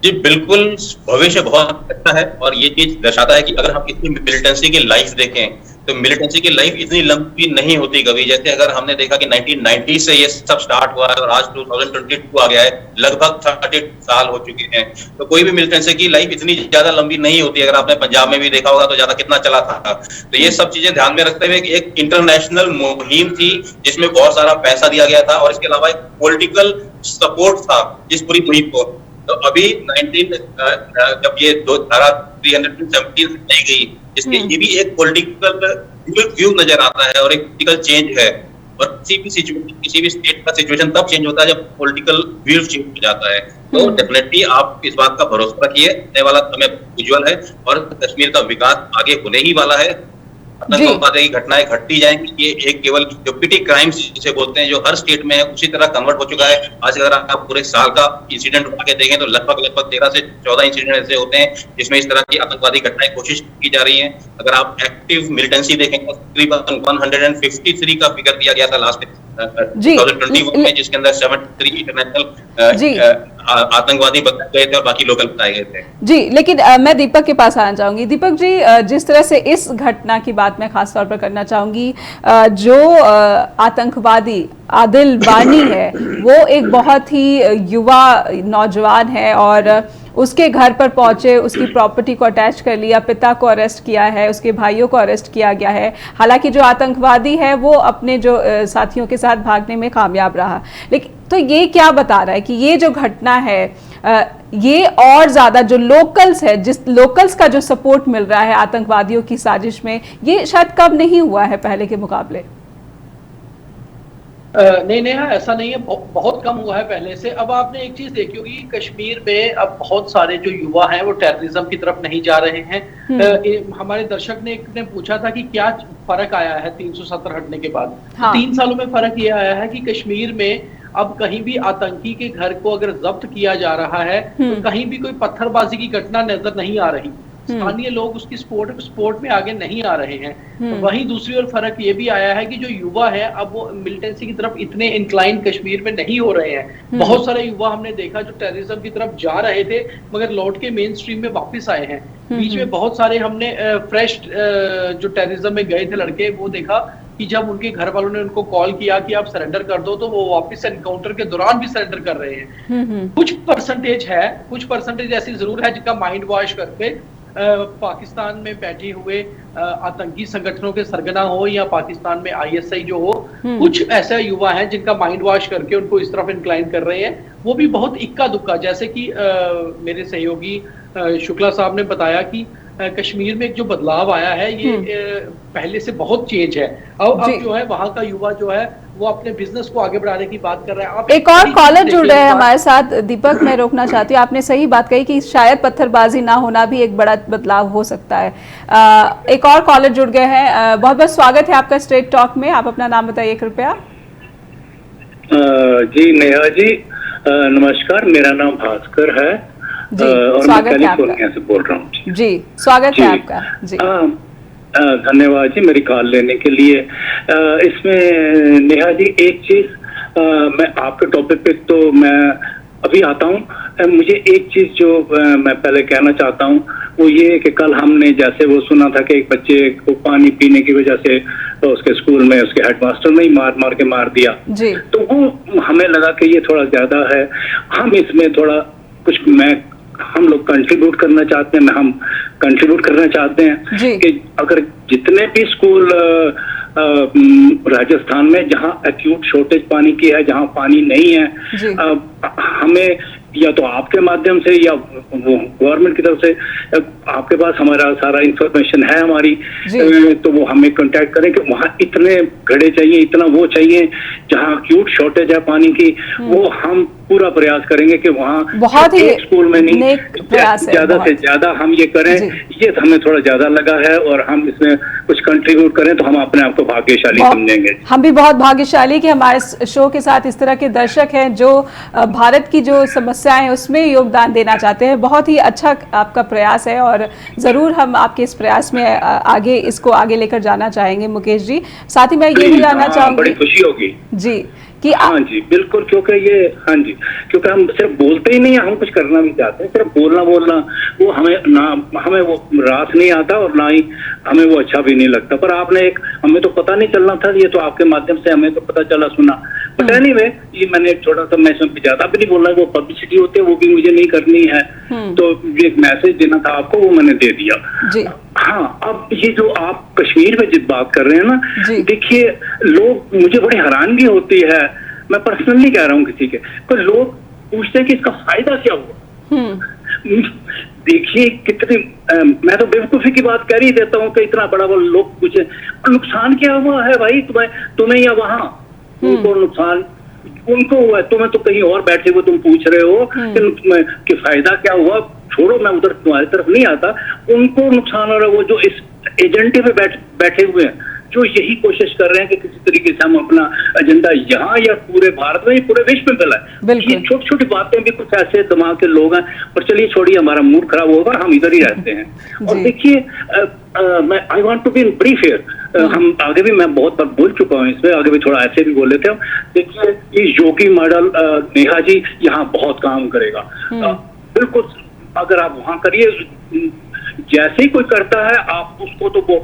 जी बिल्कुल, भविष्य बहुत अच्छा है और ये चीज दर्शाता है कि अगर हम इतनी मिलिटेंसी की लाइफ देखें तो मिलिटेंसी की लाइफ इतनी लंबी नहीं होती कभी। जैसे अगर हमने देखा कि 1990 से ये सब स्टार्ट हुआ है और आज 2022 आ गया है, लगभग 30 साल हो चुके हैं, तो कोई भी मिलिटेंसी की लाइफ इतनी ज्यादा लंबी नहीं होती। अगर आपने पंजाब में भी देखा होगा तो ज्यादा कितना चला था। तो ये सब चीजें ध्यान में रखते हुए एक इंटरनेशनल मुहिम थी जिसमें बहुत सारा पैसा दिया गया था और इसके अलावा एक पॉलिटिकल सपोर्ट था इस पूरी मुहिम को। तो अभी 19 जब ये धारा 317 लाई गई, इसके ये भी एक पॉलिटिकल व्यू नजर आता है और एक पॉलिटिकल चेंज है। और किसी भी स्टेट का सिचुएशन तब चेंज होता है जब पॉलिटिकल व्यू चेंज हो जाता है। तो डेफिनेटली आप इस बात का भरोसा रखिए, आने वाला समय उज्जवल है और कश्मीर का विकास आगे होने ही वाला है। आतंकवाद की घटनाएं घटती जाएंगी। ये एक केवल जो पिटी क्राइम्स जिसे बोलते हैं जो हर स्टेट में है उसी तरह कन्वर्ट हो चुका है। आज अगर आप पूरे साल का इंसिडेंट उठा के देखें तो लगभग 13 से 14 इंसिडेंट ऐसे होते हैं जिसमें इस तरह की आतंकवादी घटनाएं कोशिश की जा रही हैं। अगर आप एक्टिव मिलिटेंसी देखें तो तकरीबन 153 का फिगर दिया गया था लास्ट 2021 में, जिसके अंदर 73 इंटरनेशनल आतंकवादी बताए गए थे और बाकी लोकल बताए गए थे। जी, लेकिन मैं दीपक के पास आना चाहूंगी। दीपक जी, जिस तरह से इस घटना की बात मैं खास तौर पर करना चाहूंगी, जो आतंकवादी आदिल बानी है वो एक बहुत ही युवा नौजवान है और उसके घर पर पहुंचे, उसकी प्रॉपर्टी को अटैच कर लिया, पिता को अरेस्ट किया है, उसके भाइयों को अरेस्ट किया गया है। हालांकि जो आतंकवादी है वो अपने जो साथियों के साथ भागने में कामयाब रहा, लेकिन तो ये क्या बता रहा है कि ये जो घटना है ये और ज्यादा जो लोकल्स है, जिस लोकल्स का जो सपोर्ट मिल रहा है आतंकवादियों की साजिश में, ये शायद कब नहीं हुआ है पहले के मुकाबले। नहीं नेहा, ऐसा नहीं है, बहुत कम हुआ है पहले से। अब आपने एक चीज देखी होगी, कश्मीर में अब बहुत सारे जो युवा हैं वो टेररिज्म की तरफ नहीं जा रहे हैं। हमारे दर्शक ने पूछा था कि क्या फर्क आया है 370 हटने के बाद। हाँ। 3 सालों में फर्क ये आया है कि कश्मीर में अब कहीं भी आतंकी के घर को अगर जब्त किया जा रहा है तो कहीं भी कोई पत्थरबाजी की घटना नजर नहीं आ रही। स्थानीय लोग उसकी स्पोर्ट में आगे नहीं आ रहे हैं। वहीं दूसरी ओर फर्क ये भी आया है कि जो युवा है अब वो मिलिटेंसी की तरफ इतने इंक्लाइन कश्मीर में नहीं हो रहे हैं। बहुत सारे युवा हमने देखा जो टेररिज्म की तरफ जा रहे थे मगर लौट के मेन स्ट्रीम में वापस आए हैं। बीच में बहुत सारे हमने फ्रेश जो टेररिज्म में गए थे लड़के, वो देखा कि जब उनके घर वालों ने उनको कॉल किया कि आप सरेंडर कर दो तो वो वापस एनकाउंटर के दौरान भी सरेंडर कर रहे हैं। कुछ परसेंटेज ऐसी जरूर है जिनका माइंड वॉश करके पाकिस्तान में बैठे हुए आतंकी संगठनों के सरगना हो या पाकिस्तान में आईएसआई जो हो, कुछ ऐसे युवा हैं जिनका माइंड वॉश करके उनको इस तरफ इंक्लाइन कर रहे हैं। वो भी बहुत इक्का दुक्का, जैसे कि मेरे सहयोगी शुक्ला साहब ने बताया कि कश्मीर में एक जो बदलाव आया है ये पहले से बहुत चेंज है। अब जो है वहां का युवा जो है वो अपने बिजनेस को आगे बढ़ाने की बात कर रहा है। आप एक और कॉलर जुड़ रहे हैं हमारे साथ। दीपक, मैं रोकना चाहती हूँ, आपने सही बात कही कि शायद पत्थरबाजी ना होना भी एक बड़ा बदलाव हो सकता है। एक और कॉलर जुड़ गए हैं। बहुत बहुत स्वागत है आपका स्ट्रेट टॉक में। आप अपना नाम बताइए कृपया। जी नेहा जी, नमस्कार, मेरा नाम भास्कर है और मैं कैलिफोर्निया से बोल रहा हूँ। जी, स्वागत है आपका। जी धन्यवाद जी मेरी कॉल लेने के लिए। इसमें नेहा जी एक चीज, मैं आपके टॉपिक पे तो मैं अभी आता हूँ। मुझे एक चीज जो मैं पहले कहना चाहता हूँ वो ये कि कल हमने जैसे वो सुना था कि एक बच्चे को पानी पीने की वजह से उसके स्कूल में उसके हेडमास्टर ने ही मार के मार दिया जी। तो वो हमें लगा कि ये थोड़ा ज्यादा है। हम इसमें थोड़ा कुछ हम लोग कंट्रीब्यूट करना चाहते हैं, हम कंट्रीब्यूट करना चाहते हैं कि अगर जितने भी स्कूल राजस्थान में जहां एक्यूट शॉर्टेज पानी की है, जहां पानी नहीं है, हमें या तो आपके माध्यम से या गवर्नमेंट की तरफ से आपके पास हमारा सारा इंफॉर्मेशन है हमारी, तो वो हमें कांटेक्ट करें कि वहाँ इतने घड़े चाहिए, इतना वो चाहिए जहाँ एक्यूट शॉर्टेज है पानी की। वो हम पूरा प्रयास करेंगे कि वहाँ बहुत ही स्कूल में नहीं, ज्यादा से ज्यादा हम ये करें। ये हमें थोड़ा ज्यादा लगा है और हम इसमें कुछ कंट्रीब्यूट करें तो हम अपने आप को भाग्यशाली समझेंगे। हम भी बहुत भाग्यशाली कि हमारे शो के साथ इस तरह के दर्शक हैं जो भारत की जो समस्याएं हैं उसमें योगदान देना चाहते हैं। बहुत ही अच्छा आपका प्रयास है और जरूर हम आपके इस प्रयास में आगे इसको आगे लेकर जाना चाहेंगे। मुकेश जी, साथ ही मैं ये भी जानना चाहूंगी, बड़ी खुशी होगी जी कि हाँ जी बिल्कुल, क्योंकि ये हाँ जी, क्योंकि हम सिर्फ बोलते ही नहीं है, हम कुछ करना भी चाहते हैं। सिर्फ बोलना वो हमें वो रास नहीं आता और ना ही हमें वो अच्छा भी नहीं लगता। पर आपने हमें तो पता नहीं चलना था, ये तो आपके माध्यम से हमें तो पता चला सुना। बट एनीवे, ये मैंने छोटा सा, मैं इसमें ज्यादा भी नहीं बोलना, वो पब्लिसिटी होती है वो भी मुझे नहीं करनी है, तो एक मैसेज देना था आपको, वो मैंने दे दिया। हाँ, अब ये जो आप कश्मीर में जिस बात कर रहे हैं ना, देखिए लोग, मुझे बड़ी हैरानगी होती है, मैं पर्सनली कह रहा हूँ किसी के, पर लोग पूछते हैं कि इसका फायदा क्या हुआ। देखिए कितनी मैं तो बेवकूफी की बात कर ही देता हूँ कि इतना बड़ा वो लोग पूछे नुकसान क्या हुआ है भाई तुम्हें या वहाँ, उनको नुकसान उनको हुआ है, तुम्हें तो कहीं और बैठे हुए तुम पूछ रहे हो कि फायदा क्या हुआ। छोड़ो, मैं उधर तुम्हारी तरफ नहीं आता। उनको नुकसान हो रहा है, वो जो इस एजेंडे पे बैठे हुए हैं, जो यही कोशिश कर रहे हैं कि किसी तरीके से हम अपना एजेंडा यहाँ या पूरे भारत में, पूरे विश्व में फैलाएं। ये छोटी छोटी बातें भी कुछ ऐसे दिमाग के लोग हैं, पर चलिए छोड़िए, हमारा मूड खराब होगा, हम इधर ही रहते हैं। और देखिए मैं I want to be brief here, हम आगे भी मैं बहुत बार बोल चुका हूँ इसमें, आगे भी थोड़ा ऐसे भी बोल लेते हो। देखिए ये योगी मॉडल नेहा जी यहाँ बहुत काम करेगा, बिल्कुल। अगर आप वहाँ करिए, जैसे ही कोई करता है आप उसको तो वो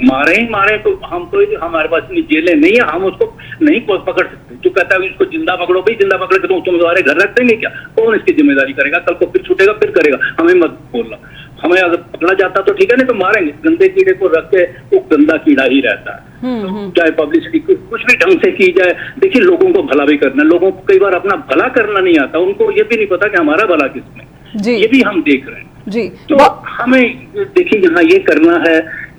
मारे तो हम तो हमारे पास इतनी जेलें नहीं है, हम उसको नहीं पकड़ सकते। जो कहता है इसको जिंदा पकड़ो, भाई जिंदा पकड़ के तो तुम तुम्हारे घर रख देंगे क्या? कौन इसकी जिम्मेदारी करेगा? कल को फिर छूटेगा फिर करेगा, हमें मत बोलना। हमें अगर पकड़ा जाता तो ठीक है, नहीं तो मारेंगे। गंदे कीड़े को रख के वो गंदा कीड़ा ही रहता है। चाहे पब्लिसिटी कुछ भी ढंग से की जाए, देखिए लोगों को भला भी करना, लोगों को कई बार अपना भला करना नहीं आता, उनको ये भी नहीं पता कि हमारा भला किसमें, ये भी हम देख रहे हैं जी। तो हमें देखिए यहाँ ये करना है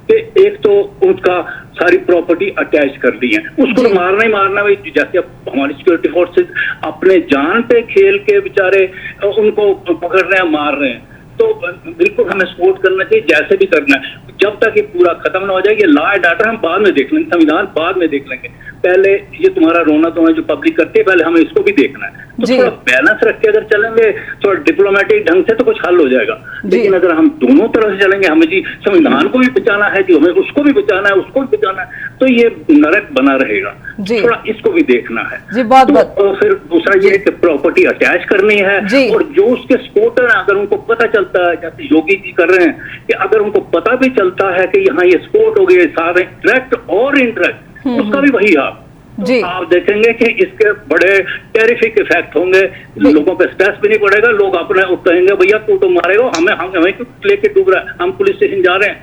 कि एक तो उसका सारी प्रॉपर्टी अटैच कर दी है, उसको तो मारना ही मारना है। जैसे अब हमारी सिक्योरिटी फोर्सेस अपने जान पे खेल के बेचारे उनको पकड़ रहे हैं, मार रहे हैं, तो बिल्कुल हमें सपोर्ट करना चाहिए, जैसे भी करना है। जब तक ये पूरा खत्म ना हो जाए, ये लॉ एंड ऑर्डर हम बाद में देख लेंगे, संविधान बाद में देख लेंगे, पहले ये तुम्हारा रोना धोना जो पब्लिक करती है पहले हमें इसको भी देखना है। तो थोड़ा बैलेंस रख के अगर चलेंगे, थोड़ा डिप्लोमेटिक ढंग से तो कुछ हल हो जाएगा। लेकिन अगर हम दोनों तरफ से चलेंगे, हमें जी संविधान को भी बचाना है, जी हमें उसको भी बचाना है, उसको भी बचाना है, तो ये नरक बना रहेगा। थोड़ा इसको भी देखना है जी। बहुत तो फिर दूसरा ये कि प्रॉपर्टी अटैच करनी है, और जो उसके स्पोर्टर है अगर उनको पता चलता है, जैसे योगी जी कर रहे हैं, कि अगर उनको पता भी चलता है कि यहाँ ये स्पोर्ट हो गए सारे डायरेक्ट और इनडायरेक्ट, उसका भी वही हाल जी। आप देखेंगे कि इसके बड़े टेरिफिक इफेक्ट होंगे, लोगों पे स्ट्रेस भी नहीं पड़ेगा, लोग अपने कहेंगे भैया तू तो मारेगा, हमें क्यों लेके डूब रहा है, हम पुलिस स्टेशन जा रहे हैं,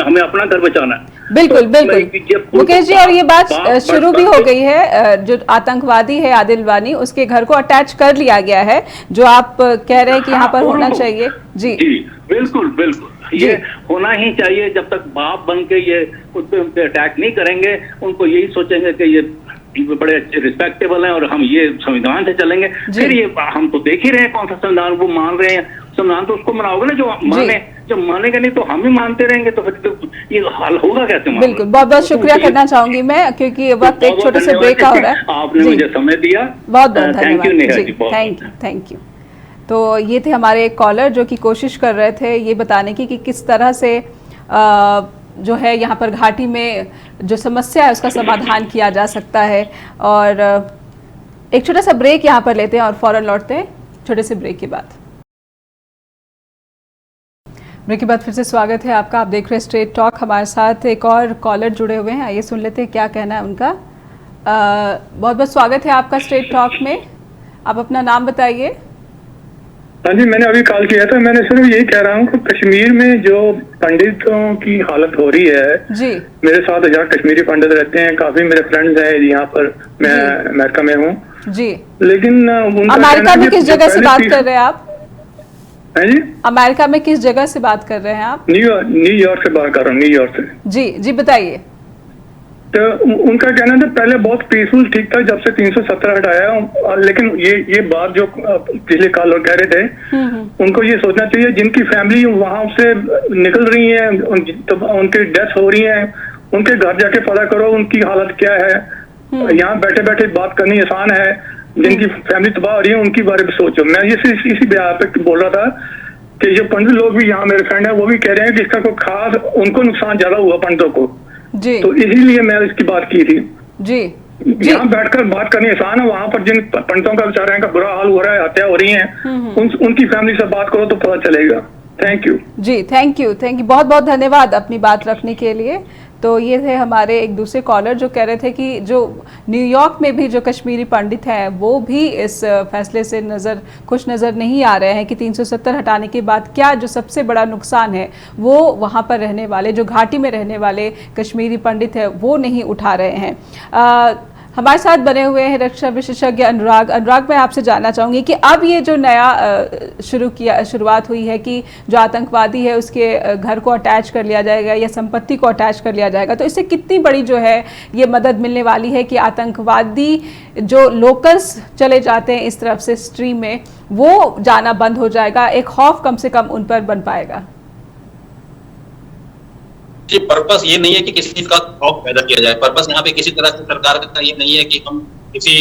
हमें अपना घर बचाना है। बिल्कुल बिल्कुल मुकेश जी, और ये बात शुरू भी हो गई है, जो आतंकवादी है आदिल वानी, उसके घर को अटैच कर लिया गया है, जो आप कह रहे हैं कि यहाँ पर होना चाहिए। जी बिल्कुल बिल्कुल, ये होना ही चाहिए। जब तक बाप बन के ये उन पे अटैक नहीं करेंगे, उनको यही सोचेंगे कि ये बड़े अच्छे रिस्पेक्टेबल हैं और हम ये संविधान से चलेंगे, फिर ये हम तो देख ही रहे हैं कौन सा संविधान वो मान रहे हैं। संविधान तो उसको मनाओगे ना जो माने, जब मानेगा नहीं तो हम ही मानते रहेंगे, तो फिर तो ये हल होगा कैसे? बिल्कुल, बहुत बहुत शुक्रिया करना चाहूंगी मैं, क्योंकि वक्त एक छोटे से ब्रेक का हो रहा है। आपने मुझे समय दिया, बहुत बहुत धन्यवाद। Thank you. तो ये थे हमारे एक कॉलर जो कि कोशिश कर रहे थे ये बताने की कि किस तरह से जो है यहाँ पर घाटी में जो समस्या है उसका समाधान किया जा सकता है। और एक छोटा सा ब्रेक यहाँ पर लेते हैं और फौरन लौटते हैं छोटे से ब्रेक के बाद। ब्रेक के बाद फिर से स्वागत है आपका, आप देख रहे हैं स्ट्रेट टॉक। हमारे साथ एक और कॉलर जुड़े हुए हैं, आइए सुन लेते हैं क्या कहना है उनका। बहुत बहुत स्वागत है आपका स्ट्रेट टॉक में, आप अपना नाम बताइए। हाँ जी, मैंने अभी कॉल किया था। मैंने सिर्फ यही कह रहा हूँ कि कश्मीर में जो पंडितों की हालत हो रही है जी, मेरे साथ 1000 कश्मीरी पंडित रहते हैं, काफी मेरे फ्रेंड्स हैं यहाँ पर, मैं अमेरिका में हूँ जी। लेकिन अमेरिका में किस जगह से बात कर रहे हैं आप? है जी, अमेरिका में किस जगह से बात कर रहे हैं आप? न्यूयॉर्क से बात कर रहा हूँ, न्यूयॉर्क से। जी जी बताइए। तो उनका कहना था पहले बहुत पीसफुल ठीक था जब से 370 हटाया, लेकिन ये बात जो पिछले कॉलर कह रहे थे, उनको ये सोचना चाहिए जिनकी फैमिली वहां से निकल रही है, तो उनकी डेथ हो रही है, उनके घर जाके पता करो उनकी हालत क्या है। यहाँ बैठे बैठे बात करनी आसान है, जिनकी फैमिली तबाह हो रही है उनकी बारे में सोचो। मैं इसी ब्याह पे बोल रहा था कि जो पंडित लोग भी यहाँ मेरे फ्रेंड है वो भी कह रहे हैं कि इसका कोई खास उनको नुकसान ज्यादा हुआ पंडितों को जी, तो इसीलिए मैं इसकी बात की थी जी। यहाँ बैठकर बात करनी आसान है, वहाँ पर जिन पंडितों का बेचारे का बुरा हाल हो रहा है, हत्या हो रही है, उनकी फैमिली से बात करो तो पता चलेगा। थैंक यू जी। थैंक यू बहुत बहुत धन्यवाद अपनी बात रखने के लिए। तो ये थे हमारे एक दूसरे कॉलर जो कह रहे थे कि जो न्यूयॉर्क में भी जो कश्मीरी पंडित हैं वो भी इस फैसले से खुश नज़र नहीं आ रहे हैं कि 370 हटाने के बाद क्या जो सबसे बड़ा नुकसान है वो वहाँ पर रहने वाले, जो घाटी में रहने वाले कश्मीरी पंडित हैं वो नहीं उठा रहे हैं। हमारे साथ बने हुए हैं रक्षा विशेषज्ञ अनुराग। मैं आपसे जानना चाहूँगी कि अब ये जो नया शुरुआत हुई है कि जो आतंकवादी है उसके घर को अटैच कर लिया जाएगा या संपत्ति को अटैच कर लिया जाएगा, तो इससे कितनी बड़ी जो है ये मदद मिलने वाली है कि आतंकवादी जो लोकल्स चले जाते हैं इस तरफ से स्ट्रीम में वो जाना बंद हो जाएगा, एक खौफ कम से कम उन पर बन पाएगा? जी, पर्पस ये नहीं है कि किसी चीज का खौफ पैदा किया जाए। पर्पस यहाँ पे किसी तरह से सरकार का ये नहीं है कि हम किसी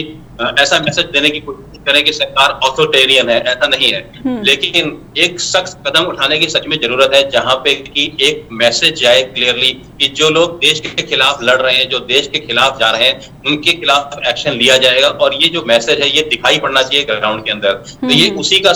ऐसा मैसेज देने की कोशिश करें कि सरकार ऑथोरिटेरियन है, ऐसा नहीं है। लेकिन एक सख्त कदम उठाने की सच में जरूरत है, जहां पे कि एक मैसेज जाए क्लियरली कि जो लोग देश के खिलाफ लड़ रहे हैं, जो देश के खिलाफ जा रहे हैं, उनके खिलाफ एक्शन लिया जाएगा। और ये जो मैसेज है ये दिखाई पड़ना चाहिए ग्राउंड के अंदर। तो ये उसी के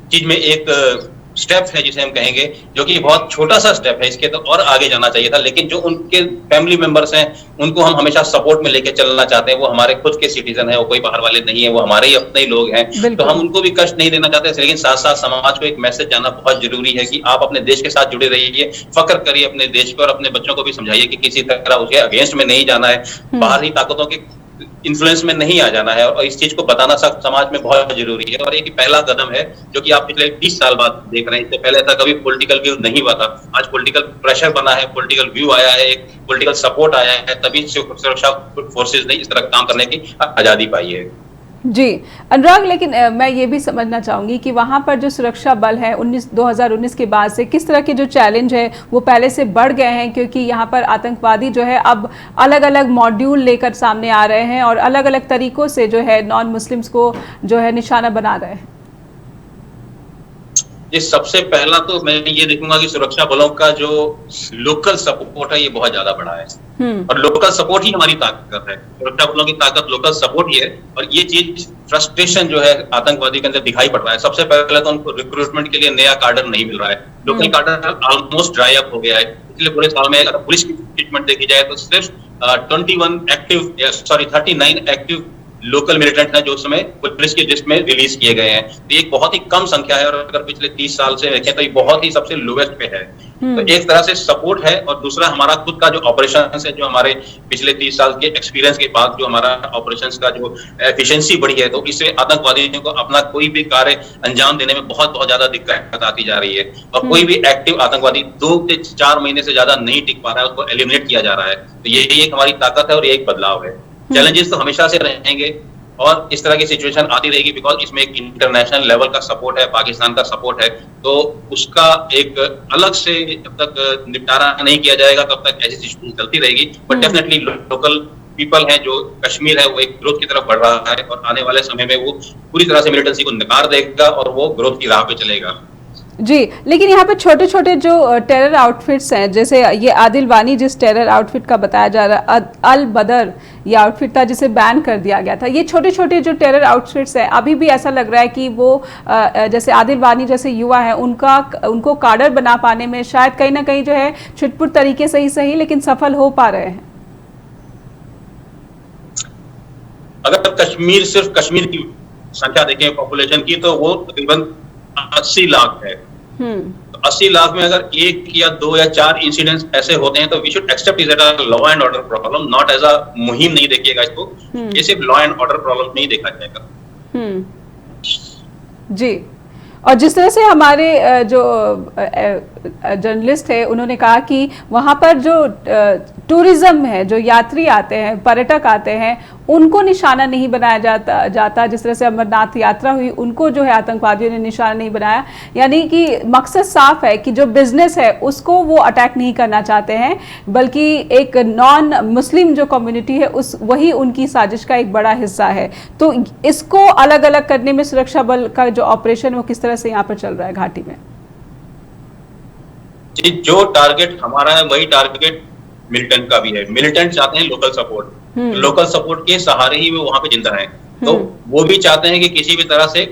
चीज में एक स्टेप है जिसे हम कहेंगे, जो कि बहुत छोटा सा स्टेप है, इसके तो और आगे जाना चाहिए था। लेकिन जो उनके फैमिली मेंबर्स हैं उनको हम हमेशा सपोर्ट में लेके चलना चाहते हैं। वो हमारे खुद के सिटीजन हैं, वो कोई बाहर वाले नहीं है, वो हमारे ही अपने ही लोग हैं, तो हम उनको भी कष्ट नहीं देना चाहते। लेकिन साथ साथ समाज को एक मैसेज जाना बहुत जरूरी है कि आप अपने देश के साथ जुड़े रहिए, फख्र करिए अपने देश को, और अपने बच्चों को भी समझाइए कि किसी तरह उसके अगेंस्ट में नहीं जाना है, बाहरी ताकतों के इन्फ्लुएंस में नहीं आ जाना है। और इस चीज को बताना समाज में बहुत जरूरी है। और एक पहला कदम है जो कि आप पिछले 30 साल बाद देख रहे हैं। इससे पहले ऐसा कभी पॉलिटिकल व्यू नहीं हुआ था। आज पॉलिटिकल प्रेशर बना है, पॉलिटिकल व्यू आया है, एक पॉलिटिकल सपोर्ट आया है, तभी सुरक्षा फोर्सेज ने इस तरह काम करने की आजादी पाई है। जी अनुराग, लेकिन मैं ये भी समझना चाहूँगी कि वहाँ पर जो सुरक्षा बल है 2019 के बाद से किस तरह के जो चैलेंज है वो पहले से बढ़ गए हैं, क्योंकि यहाँ पर आतंकवादी जो है अब अलग अलग मॉड्यूल लेकर सामने आ रहे हैं और अलग अलग तरीकों से जो है नॉन मुस्लिम्स को जो है निशाना बना रहे हैं। सबसे पहला तो मैं ये देखूंगा कि सुरक्षा बलों का जो लोकल सपोर्ट है ये बहुत ज्यादा बढ़ा है, और लोकल सपोर्ट ही हमारी ताकत है। सुरक्षा बलों की ताकत लोकल सपोर्ट ही है। और ये चीज फ्रस्ट्रेशन जो है आतंकवादी के अंदर दिखाई पड़ रहा है। सबसे पहले तो उनको रिक्रूटमेंट के लिए नया कार्डर नहीं मिल रहा है। लोकल कार्डर ऑलमोस्ट ड्राई अप हो गया है। पिछले पूरे साल में अगर पुलिस की ट्रीटमेंट देखी जाए तो सिर्फ 39 एक्टिव लोकल मिलिटेंट हैं जो उस समय पुलिस की लिस्ट में रिलीज किए गए हैं। तो ये बहुत ही कम संख्या है, और अगर पिछले 30 साल से देखें तो ये बहुत ही सबसे लोवेस्ट पे है। तो एक तरह से सपोर्ट है, और दूसरा हमारा खुद का जो ऑपरेशन है, जो हमारे पिछले 30 साल के एक्सपीरियंस के बाद जो हमारा ऑपरेशंस का जो एफिशिएंसी बढ़ी है, तो इससे आतंकवादियों को अपना कोई भी कार्य अंजाम देने में बहुत ज्यादा दिक्कत आती जा रही है। और कोई भी एक्टिव आतंकवादी 2 से 4 महीने से ज्यादा नहीं टिक पा रहा है, उसको एलिमिनेट किया जा रहा है। तो यही एक हमारी ताकत है और ये एक बदलाव है। चैलेंजेस तो हमेशा से रहेंगे और इस तरह की सिचुएशन आती रहेगी, बिकॉज इसमें एक इंटरनेशनल लेवल का सपोर्ट है, पाकिस्तान का सपोर्ट है। तो उसका एक अलग से जब तक निपटारा नहीं किया जाएगा तब तक ऐसी सिचुएशन चलती रहेगी। बट डेफिनेटली लोकल पीपल है, जो कश्मीर है, वो एक ग्रोथ की तरफ बढ़ रहा है, और आने वाले समय में वो पूरी तरह से मिलिटेंसी को नकार देगा और वो ग्रोथ की राह पे चलेगा। जी, लेकिन यहाँ पे छोटे छोटे जो टेरर आउटफिट्स हैं, जैसे ये आदिल वानी जिस टेरर आउटफिट का बताया जा रहा है, अल बदर ये आउटफिट था जिसे बैन कर दिया गया था। ये छोटे छोटे जो टेरर आउटफिट्स हैं, अभी भी ऐसा लग रहा है कि वो जैसे आदिल वानी जैसे युवा है उनको काडर बना पाने में शायद कहीं ना कहीं जो है छुटपुट तरीके से ही सही लेकिन सफल हो पा रहे हैं। अगर सिर्फ कश्मीर की संख्या देखें पॉपुलेशन की, तो वो तकरीबन 80 लाख है। तो 80 लाख में अगर 1 या 2 या 4 इंसिडेंट्स ऐसे होते हैं तो we should accept it as a law and order problem, not as a मुहिम नहीं देखिएगा इसको। ये सिर्फ लॉ एंड ऑर्डर प्रॉब्लम नहीं देखा जाएगा। जी, और जिस तरह से हमारे जो जर्नलिस्ट है उन्होंने कहा कि वहाँ पर जो टूरिज्म है, जो यात्री आते हैं, पर्यटक आते हैं, उनको निशाना नहीं बनाया जाता। जिस तरह से अमरनाथ यात्रा हुई, उनको जो है आतंकवादियों ने निशाना नहीं बनाया। यानी कि मकसद साफ है कि जो बिजनेस है उसको वो अटैक नहीं करना चाहते हैं, बल्कि एक नॉन मुस्लिम जो कम्युनिटी है वही उनकी साजिश का एक बड़ा हिस्सा है। तो इसको अलग अलग करने में सुरक्षा बल का जो ऑपरेशन वो किस तरह से यहाँ पर चल रहा है घाटी में? जी, जो टारगेट हमारा है वही टारगेट मिलिटेंट का भी है। मिलिटेंट चाहते हैं लोकल सपोर्ट, लोकल सपोर्ट के सहारे ही वो वहां पे जिंदा हैं। तो वो भी चाहते हैं कि किसी भी तरह से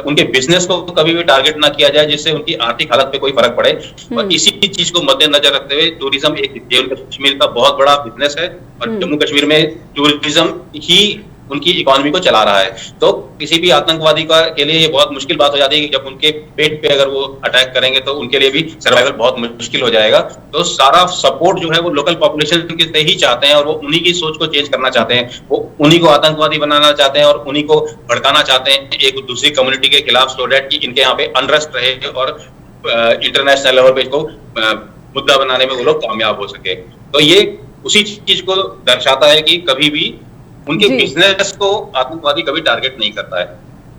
उनके बिजनेस को कभी भी टारगेट ना किया जाए जिससे उनकी आर्थिक हालत पे कोई फर्क पड़े। और इसी चीज को मद्देनजर रखते हुए टूरिज्म एक जम्मू कश्मीर का बहुत बड़ा बिजनेस है, और जम्मू कश्मीर में टूरिज्म ही उनकी इकोनॉमी को चला रहा है। तो किसी भी आतंकवादी के लिए ये बहुत मुश्किल बात हो जाती है कि जब उनके पेट पे अगर वो अटैक करेंगे तो उनके लिए भी सर्वाइवल बहुत मुश्किल हो जाएगा। तो सारा सपोर्ट जो है वो लोकल पॉपुलेशन के ही चाहते हैं, और वो उन्हीं की सोच को चेंज करना चाहते हैं। वो उन्हीं को आतंकवादी बनाना चाहते हैं और उन्हीं को भड़काना चाहते हैं एक दूसरी कम्युनिटी के खिलाफ, सो दैट कि इनके यहाँ पे अनरेस्ट रहे और इंटरनेशनल लेवल पे इसको मुद्दा बनाने में वो लोग कामयाब हो सके। तो ये उसी चीज को दर्शाता है कि कभी भी उनके बिजनेस को आतंकवादी कभी टारगेट नहीं करता है।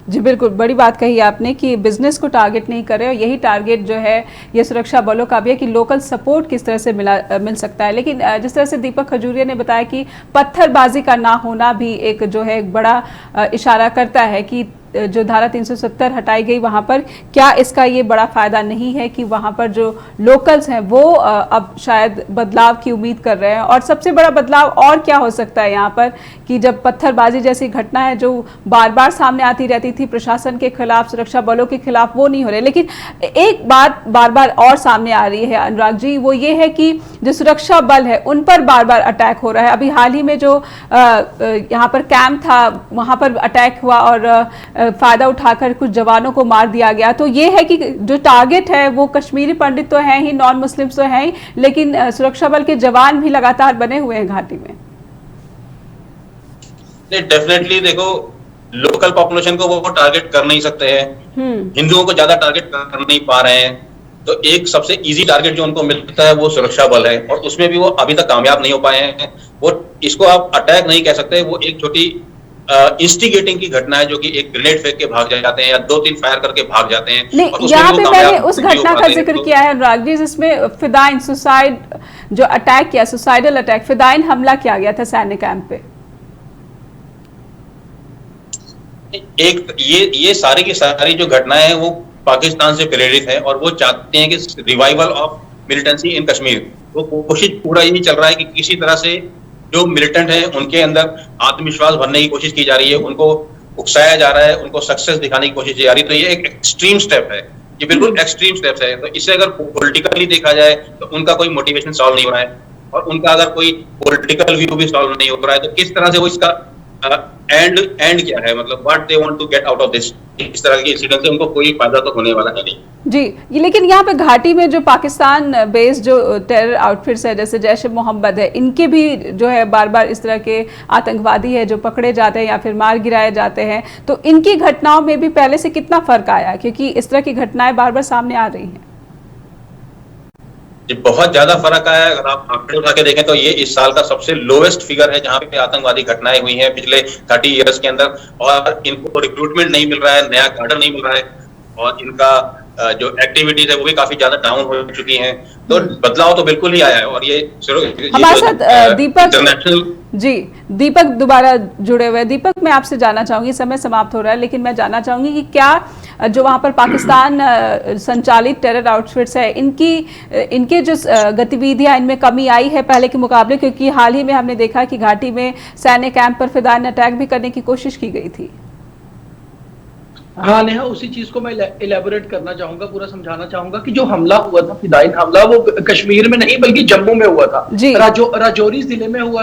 जी बिल्कुल, बड़ी बात कही आपने कि बिजनेस को टारगेट नहीं करे और यही टारगेट जो है ये सुरक्षा बलों का भी है कि लोकल सपोर्ट किस तरह से मिल सकता है। लेकिन जिस तरह से दीपक खजूरिया ने बताया कि पत्थरबाजी का ना होना भी एक जो है एक बड़ा इशारा करता है कि जो धारा 370 हटाई गई वहां पर क्या इसका ये बड़ा फायदा नहीं है कि वहां पर जो लोकल्स हैं वो अब शायद बदलाव की उम्मीद कर रहे हैं। और सबसे बड़ा बदलाव और क्या हो सकता है यहाँ पर कि जब पत्थरबाजी जैसी घटना है जो बार बार सामने आती रहती थी प्रशासन के खिलाफ, सुरक्षा बलों के खिलाफ, वो नहीं हो रहे। लेकिन एक बात बार बार और सामने आ रही है अनुराग जी, वो ये है कि जो सुरक्षा बल है उन पर बार बार अटैक हो रहा है। अभी हाल ही में जो यहाँ पर कैंप था वहां पर अटैक हुआ और फायदा उठाकर कुछ जवानों को मार दिया गया। तो ये है कि जो टारगेट है वो कश्मीरी पंडित तो हैं ही, नॉन मुस्लिम्स तो हैं ही, लेकिन सुरक्षा बल के जवान भी लगातार बने हुए हैं घाटी में। डेफिनेटली देखो, लोकल पॉपुलेशन को वो टारगेट कर नहीं सकते हैं, हिंदुओं को ज्यादा टारगेट कर नहीं पा रहे हैं। तो एक सबसे इजी टारगेट जो उनको मिलता है वो सुरक्षा बल है, और उसमें भी वो अभी तक कामयाब नहीं हो पाए हैं। वो इसको आप अटैक नहीं कह सकते, वो एक छोटी इंस्टिगेटिंग की घटना है जो कि एक ग्रेनेड फेंक के भाग जाते हैं या 2-3 फायर करके भाग जाते हैं। नहीं, यहाँ पे मैंने उस घटना का जिक्र किया है अनुराग जी जिसमें फिदाइन सुसाइड जो अटैक किया, सुसाइडल अटैक, फिदाइन हमला किया गया था सैन्य कैंप पे। एक ये सारी की सारी जो घटनाएं हैं वो पाकिस्तान से प्रेरित है और वो चाहते हैं कि रिवाइवल ऑफ मिलिटेंसी इन कश्मीर। वो कोशिश पूरा यही चल रहा है कि किसी तरह से जो मिलिटेंट है उनके अंदर आत्मविश्वास भरने की कोशिश की जा रही है, उनको उकसाया जा रहा है, उनको सक्सेस दिखाने की कोशिश की जा रही है। तो ये एक एक्सट्रीम स्टेप है, ये बिल्कुल एक्सट्रीम स्टेप है। तो इसे अगर पॉलिटिकली देखा जाए तो उनका कोई मोटिवेशन सॉल्व नहीं हो रहा है, और उनका अगर कोई पॉलिटिकल व्यू भी सॉल्व नहीं हो रहा है, तो किस तरह से वो इसका एंड क्या है, मतलब what they want to get out of this, इस तरह के इंसिडेंट से उनको कोई फायदा तो होने वाला है नहीं। जी, लेकिन यहाँ पे घाटी में जो पाकिस्तान बेस्ड जो टेरर आउटफिट्स है जैसे जैश ए मोहम्मद है, इनके भी जो है बार बार इस तरह के आतंकवादी है जो पकड़े जाते हैं या फिर मार गिराए जाते हैं, तो इनकी घटनाओं में भी पहले से कितना फर्क आया है, क्योंकि इस तरह की घटनाएं बार बार सामने आ रही हैं। बहुत ज्यादा फर्क आया है। अगर आप आंकड़े उठा के देखें तो ये इस साल का सबसे लोएस्ट फिगर है जहां पे आतंकवादी घटनाएं हुई हैं पिछले 30 इयर्स के अंदर, और इनको रिक्रूटमेंट नहीं मिल रहा है, नया गार्डर नहीं मिल रहा है, और इनका जो एक्टिविटीज है वो भी काफी ज्यादा डाउन हो चुकी हैं। तो बदलाव तो बिल्कुल ही आया है। और ये हमारे साथ दीपक दोबारा जुड़े हुए। दीपक, मैं आपसे जानना चाहूंगी, समय समाप्त हो रहा है, लेकिन मैं जानना चाहूंगी कि क्या जो वहां पर पाकिस्तान संचालित टेरर आउटफिट्स है इनके जो गतिविधियां इनमें कमी आई है पहले के मुकाबले, क्योंकि हाल ही में हमने देखा कि घाटी में सैन्य कैंप पर फिदाइन अटैक भी करने की कोशिश की गई थी। हाँ नेहा, उसी चीज को मैं इलेबोरेट करना चाहूंगा, पूरा समझाना चाहूंगा कि जो हमला हुआ था, फिदाइन हमला, वो कश्मीर में नहीं बल्कि जम्मू में हुआ था। राजौरी जिले में हुआ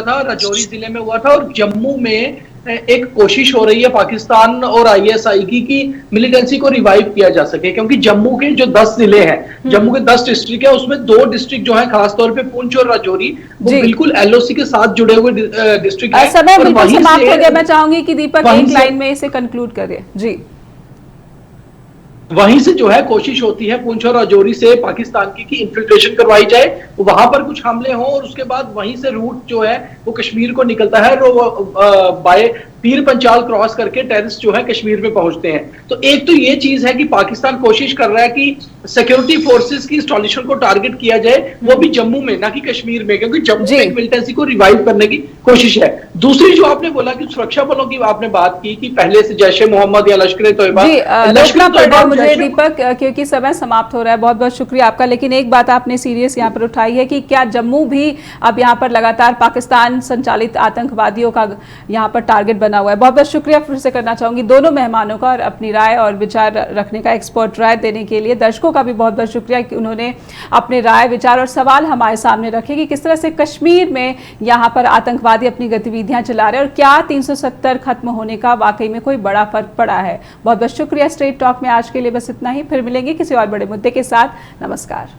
था, और जम्मू में एक कोशिश हो रही है पाकिस्तान और ISI की कि मिलिटेंसी को रिवाइव किया जा सके, क्योंकि जम्मू के जो 10 जिले हैं, जम्मू के 10 डिस्ट्रिक्ट है, उसमें 2 डिस्ट्रिक्ट जो है खासतौर पे पुंछ और राजौरी, वो बिल्कुल LOC के साथ जुड़े हुए डिस्ट्रिक्ट है। समय बिल्कुल समाप्त हो गया, मैं चाहूंगी कि दीपक एक लाइन में इसे कंक्लूड करिए। जी, वहीं से जो है कोशिश होती है पुंछ और राजौरी से पाकिस्तान की इन्फिल्ट्रेशन करवाई जाए, वहां पर कुछ हमले हों, और उसके बाद वहीं से रूट जो है वो कश्मीर को निकलता है, और वो बाय पीर पंचाल क्रॉस करके टेररिस्ट जो है कश्मीर में पहुंचते हैं। तो एक तो ये चीज है कि पाकिस्तान कोशिश कर रहा है कि सिक्योरिटी फोर्सेस की इंस्टॉलेशन को टारगेट किया जाए, वो भी जम्मू में, ना कि कश्मीर में, क्योंकि जम्मू में मिलिटेंसी को रिवाइव करने की कोशिश है। दूसरी जो आपने बोला कि सुरक्षा बलों की आपने बात की कि पहले से जैश ए मोहम्मद या लश्कर ए तोयबा, मुझे दीपक, क्योंकि समय समाप्त हो रहा है, बहुत बहुत शुक्रिया आपका। लेकिन एक बात आपने सीरियस यहाँ पर उठाई है कि क्या जम्मू भी अब यहाँ पर लगातार पाकिस्तान संचालित आतंकवादियों का यहाँ पर टारगेट बना हुआ है। बहुत बहुत शुक्रिया फिर से करना चाहूंगी दोनों मेहमानों का, और अपनी राय और विचार रखने का, एक्सपर्ट राय देने के लिए। दर्शकों का भी बहुत बहुत शुक्रिया कि उन्होंने अपने राय, विचार और सवाल हमारे सामने रखे कि किस तरह से कश्मीर में यहाँ पर आतंकवादी अपनी गतिविधियां चला रहे हैं, और क्या 370 खत्म होने का वाकई में कोई बड़ा फर्क पड़ा है। बहुत बहुत शुक्रिया। स्ट्रेट टॉक में आज के लिए बस इतना ही, फिर मिलेंगे किसी और बड़े मुद्दे के साथ। नमस्कार।